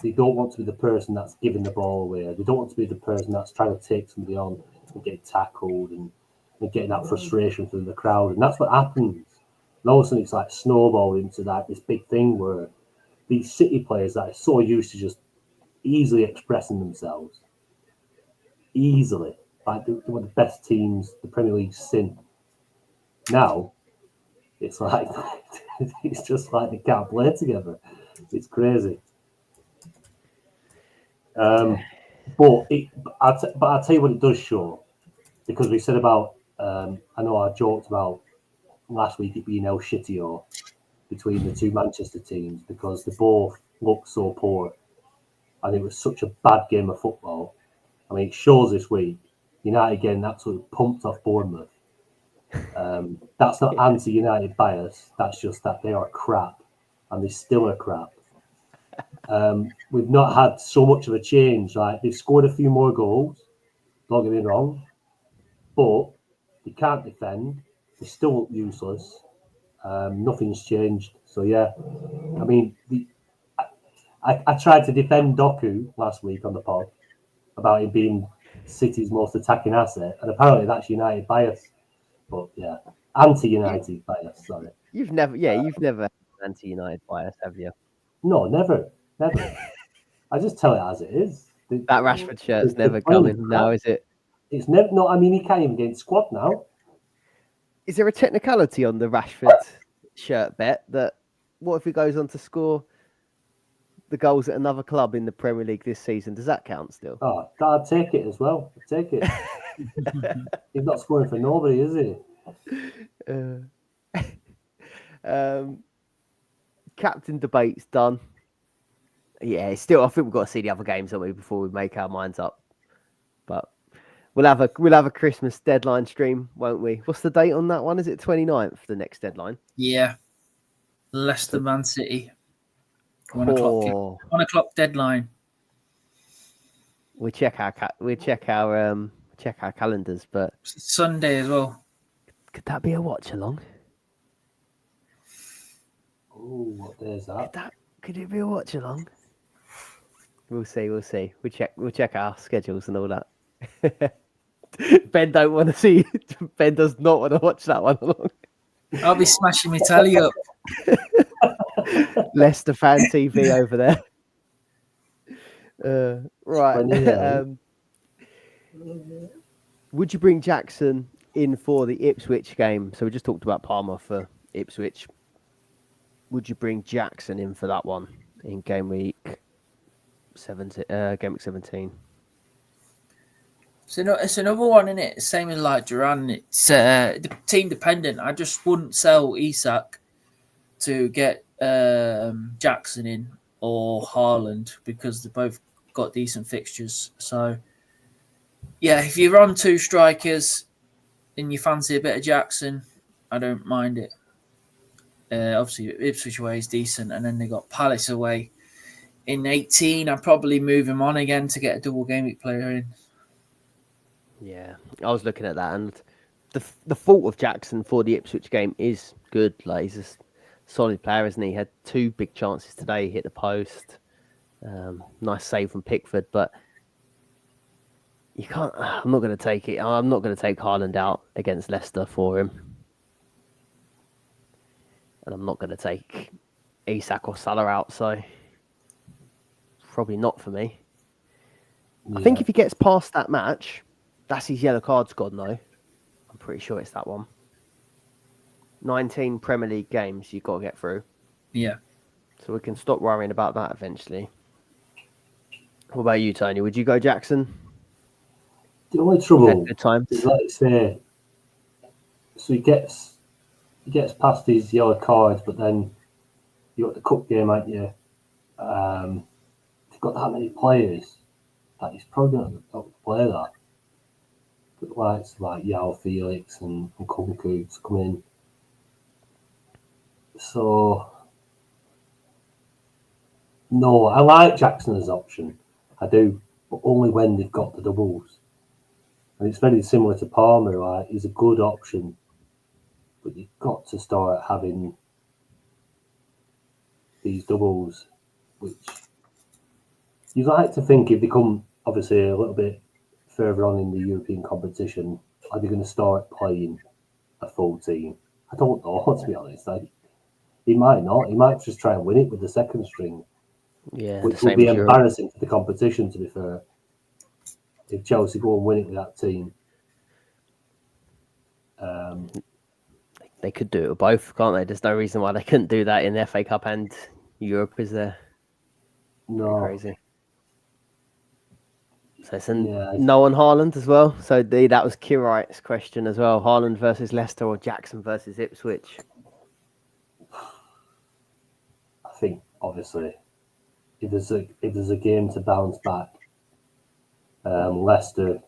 they don't want to be the person that's giving the ball away. They don't want to be the person that's trying to take somebody on and get tackled and getting that frustration through the crowd. And that's what happens. And all of a sudden it's like snowballed into that this big thing where these City players that are so used to just easily expressing themselves, easily, like they're one of the best teams the Premier League's seen. Now, it's like, it's just like they can't play together. It's crazy. But I'll tell you what it does show, because we said about, I know I joked about last week it being El Shitio between the two Manchester teams because they both looked so poor and it was such a bad game of football. I mean, it shows this week. United getting absolutely pumped off Bournemouth. That's not anti-United bias. That's just that they are crap and they still are crap. We've not had so much of a change. Like they've scored a few more goals, don't get me wrong, but they can't defend. They're still useless. Nothing's changed. So yeah, I mean, I tried to defend Doku last week on the pod about him being City's most attacking asset, and apparently that's United bias. But yeah, anti-United bias. Sorry. You've never had anti-United bias, have you? No, never. I just tell it as it is. That Rashford shirt's never coming now, is it? It's never. No, I mean he can't even get in squad now. Is there a technicality on the Rashford shirt bet that what if he goes on to score the goals at another club in the Premier League this season? Does that count still? Oh, I'd take it as well. I'd take it. He's not scoring for nobody, is he? Captain debate's done. Yeah, still, I think we've got to see the other games, haven't we, before we make our minds up. But we'll have a Christmas deadline stream, won't we? What's the date on that one? Is it 29th, the next deadline? Yeah. Leicester Man City. 1 o'clock deadline. We check our calendars, but Sunday as well. Could that be a watch along? Oh, what day is that? Could it be a watch along? We'll see. We'll check our schedules and all that. Ben don't want to see. Ben does not want to watch that one along. I'll be smashing my tally up. Leicester fan TV over there. Right. Would you bring Jackson in for the Ipswich game? So we just talked about Palmer for Ipswich. Would you bring Jackson in for that one in Gameweek 17? Gameweek 17. So it's another one, isn't it? Same as like Duran. It's team dependent. I just wouldn't sell Isak to get Jackson in or Haaland because they both got decent fixtures. So yeah, if you're on 2 strikers and you fancy a bit of Jackson, I don't mind it. Obviously, Ipswich away is decent, and then they got Palace away in 18. I'd probably move him on again to get a double game week player in. Yeah, I was looking at that, and the fault of Jackson for the Ipswich game is good. Like, he's a solid player, isn't he? He had 2 big chances today, hit the post. Nice save from Pickford, but you can't. I'm not going to take it. I'm not going to take Haaland out against Leicester for him. And I'm not going to take Isak or Salah out, so probably not for me. Yeah. I think if he gets past that match, that's his yellow card's gone, though. I'm pretty sure it's that one. 19 Premier League games you've got to get through. Yeah. So we can stop worrying about that eventually. What about you, Tony? Would you go Jackson? The only trouble is, like I say, so he gets past his yellow cards, but then you got the cup game, haven't you? If you've got that many players, that he's probably not going to play that. But like Yao Felix and Kunku to come in. So no, I like Jackson as an option. I do, but only when they've got the doubles. And it's very similar to Palmer, right? He's a good option. But you've got to start having these doubles, which you'd like to think if they come, obviously, a little bit further on in the European competition, are they going to start playing a full team? I don't know, to be honest. He might not. He might just try and win it with the second string. Yeah, which would be embarrassing for the competition, to be fair. If Chelsea go and win it with that team. They could do it with both, can't they? There's no reason why they couldn't do that in the FA Cup and Europe, is there? No. Crazy. So it's no on Haaland as well. So that was Kirite's question as well. Haaland versus Leicester or Jackson versus Ipswich? I think, obviously, if there's a game to bounce back, Leicester.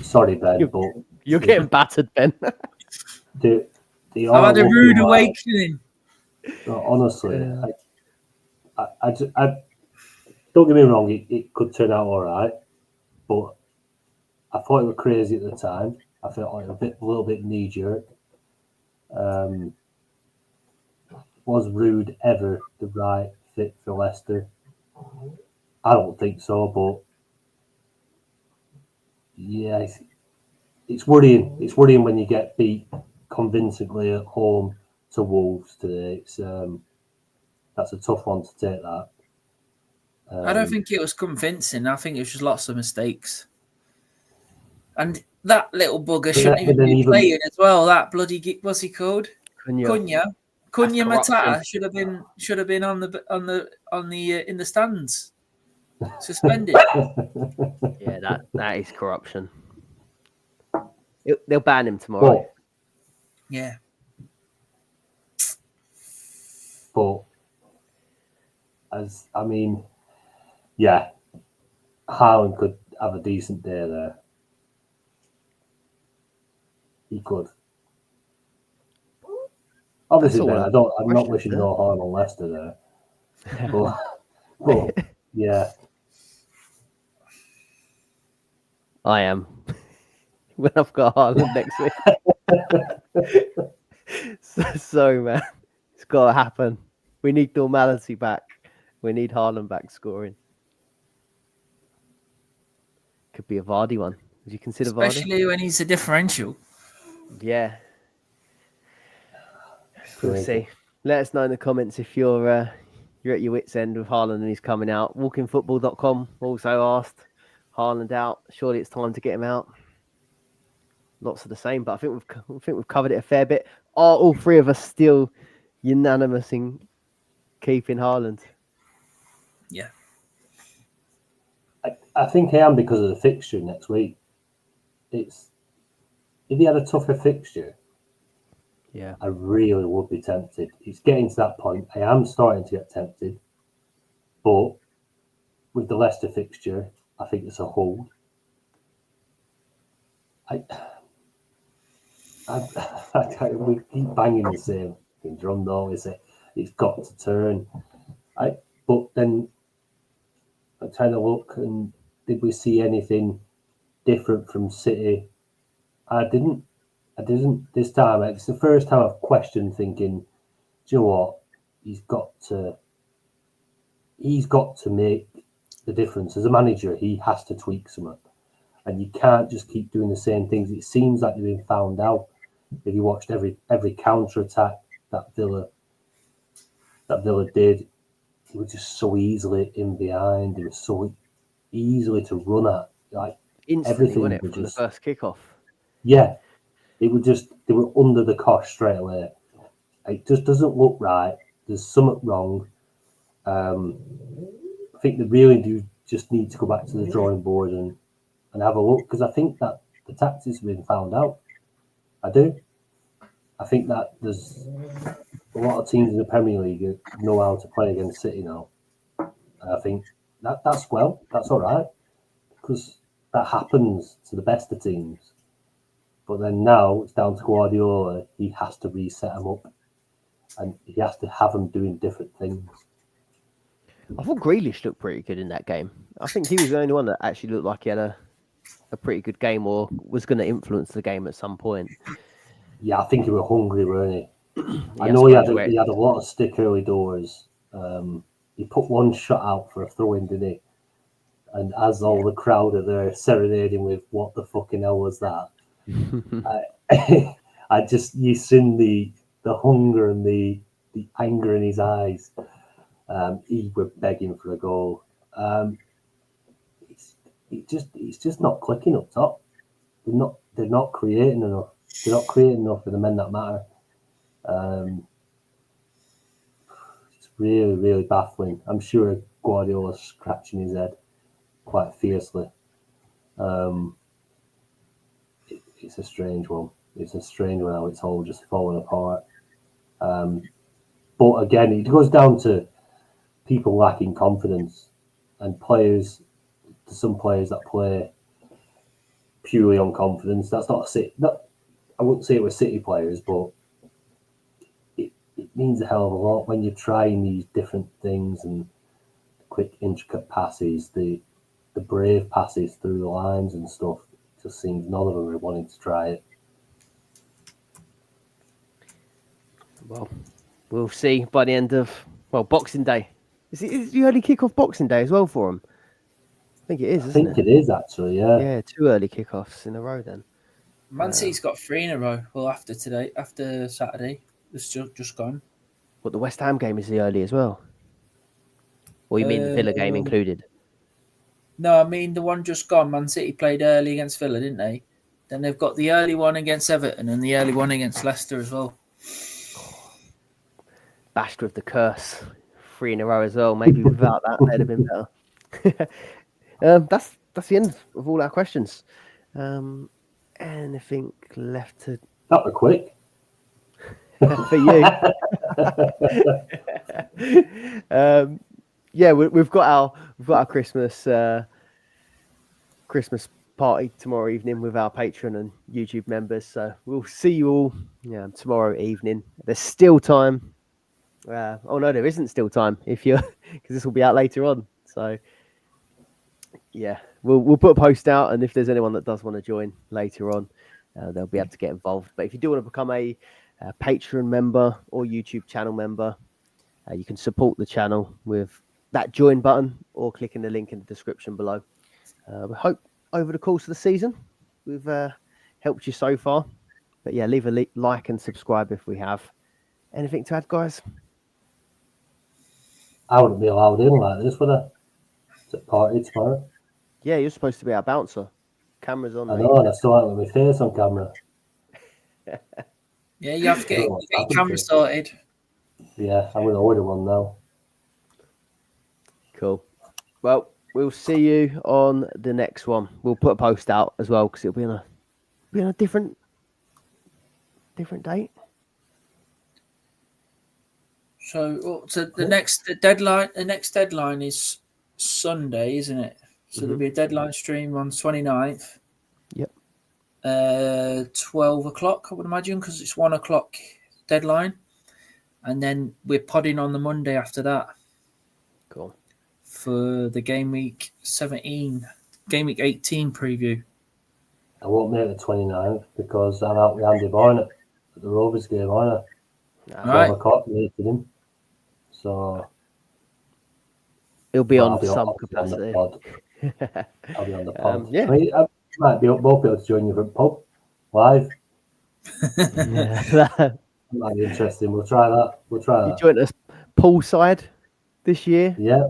Sorry, Ben, but you're getting battered, Ben. I've had a rude awakening. Honestly, I don't get me wrong. It could turn out all right, but I thought it was crazy at the time. I felt like a little bit knee jerk. Was Rude ever the right fit for Leicester? I don't think so, but yeah, it's worrying. It's worrying when you get beat convincingly at home to Wolves today. It's that's a tough one to take. That I don't think it was convincing. I think it was just lots of mistakes, and that little bugger shouldn't even be playing as well. That bloody what's he called? Cunha Matata should have been on the in the stands, suspended. Yeah, that is corruption. They'll ban him tomorrow. But, yeah. But Haaland could have a decent day there. He could. Obviously, Ben, I'm not wishing no harm on Leicester there. but yeah. I am. When I've got Haaland next week. so, man, it's got to happen. We need normality back. We need Haaland back scoring. Could be a Vardy one. Would you consider Vardy? Especially when he's a differential. Yeah. We'll see. Let us know in the comments if you're at your wits' end with Haaland and he's coming out. Walkingfootball.com also asked Haaland out. Surely it's time to get him out. Lots of the same, but I think we've covered it a fair bit. Are all three of us still unanimous in keeping Haaland? Yeah. I think I am because of the fixture next week. If he had a tougher fixture, yeah, I really would be tempted. It's getting to that point. I am starting to get tempted, but with the Leicester fixture, I think it's a hold. We keep banging the same drum, though. Is it? It's got to turn. But then I'm trying to look, and did we see anything different from City? I didn't this time. It's the first time I've questioned, thinking, do you know what? He's got to make the difference as a manager. He has to tweak something, and you can't just keep doing the same things. It seems like you've been found out. If you watched every counter attack that Villa did, he was just so easily in behind. He was so easily to run at. Like instantly, everything wasn't it, was from just the first kickoff? Yeah, it would just they were under the cosh straight away. It just doesn't look right. There's something wrong. I think they really do just need to go back to the drawing board and have a look, because I think that the tactics have been found out. I do. I think that there's a lot of teams in the Premier League who know how to play against City now. And I think that's all right, because that happens to the best of teams. But then now it's down to Guardiola. He has to reset them up, and he has to have them doing different things. I thought Grealish looked pretty good in that game. I think he was the only one that actually looked like he had a pretty good game, or was going to influence the game at some point. Yeah, I think he was hungry, weren't he? I know he had a lot of stick early doors. He put one shot out for a throw-in, didn't he? And as all the crowd are there serenading with "What the fucking hell was that?" I just, you seen the hunger and the anger in his eyes. He was begging for a goal. It's just not clicking up top. They're not creating enough. They're not creating enough for the men that matter. It's really, really baffling. I'm sure Guardiola's scratching his head quite fiercely. It's a strange one. It's a strange one how it's all just falling apart. But again, it goes down to people lacking confidence, and some players that play purely on confidence. That's not I wouldn't say it was City players, but it means a hell of a lot when you're trying these different things and quick, intricate passes, the brave passes through the lines and stuff. It just seems none of them are wanting to try it. Well, we'll see by the end of Boxing Day. Is the early kickoff Boxing Day as well for them? I think it is. I think it is actually. Yeah. Yeah, 2 early kickoffs in a row then. Man City's got 3 in a row. Well, after Saturday, it's just gone. What, the West Ham game is the early as well? Or you mean the Villa game included? No, I mean the one just gone. Man City played early against Villa, didn't they? Then they've got the early one against Everton and the early one against Leicester as well. Bashed with the curse. 3 in a row as well. Maybe without that, they'd have been better. That's the end of all our questions. Anything left to... That were quick. For you. Yeah, we've got our Christmas party tomorrow evening with our Patreon and YouTube members. So we'll see you all tomorrow evening. There's still time. Oh no, there isn't still time because this will be out later on. So yeah, we'll put a post out, and if there's anyone that does want to join later on, they'll be able to get involved. But if you do want to become a Patreon member or YouTube channel member, you can support the channel with that join button or clicking the link in the description below. We hope over the course of the season we've helped you so far. But yeah, leave a like and subscribe if we have. Anything to add, guys? I wouldn't be allowed in like this, would I? It's a party tomorrow. Yeah, you're supposed to be our bouncer. Camera's on. I mate. know, and I still haven't got my face on camera. Yeah, you have to get your camera sorted. Yeah, I'm going to order one now. Cool. Well, we'll see you on the next one. We'll put a post out as well because it'll be on a different date. So the next deadline is Sunday, isn't it? So there'll be a deadline stream on 29th. Yep. 12 o'clock, I would imagine, because it's 1 o'clock deadline. And then we're podding on the Monday after that. Cool. For the Gameweek 17, Gameweek 18 preview. I won't make the 29th because I'm out with Andy Boyne at the Rovers game, aren't I? 12 o'clock, meeting him. So it'll be on some capacity. I'll be on the pod. Yeah. I mean, I might be both be able to join you from pub live. That might be interesting. We'll try that. You join us poolside this year? Yeah.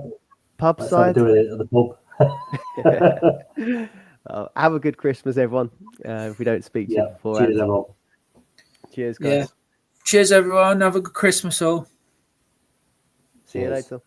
Pub Let's side? do it at the pub. Have a good Christmas, everyone. If we don't speak to you before. Cheers, everyone. Cheers, guys. Yeah. Cheers, everyone. Have a good Christmas, all. See you later.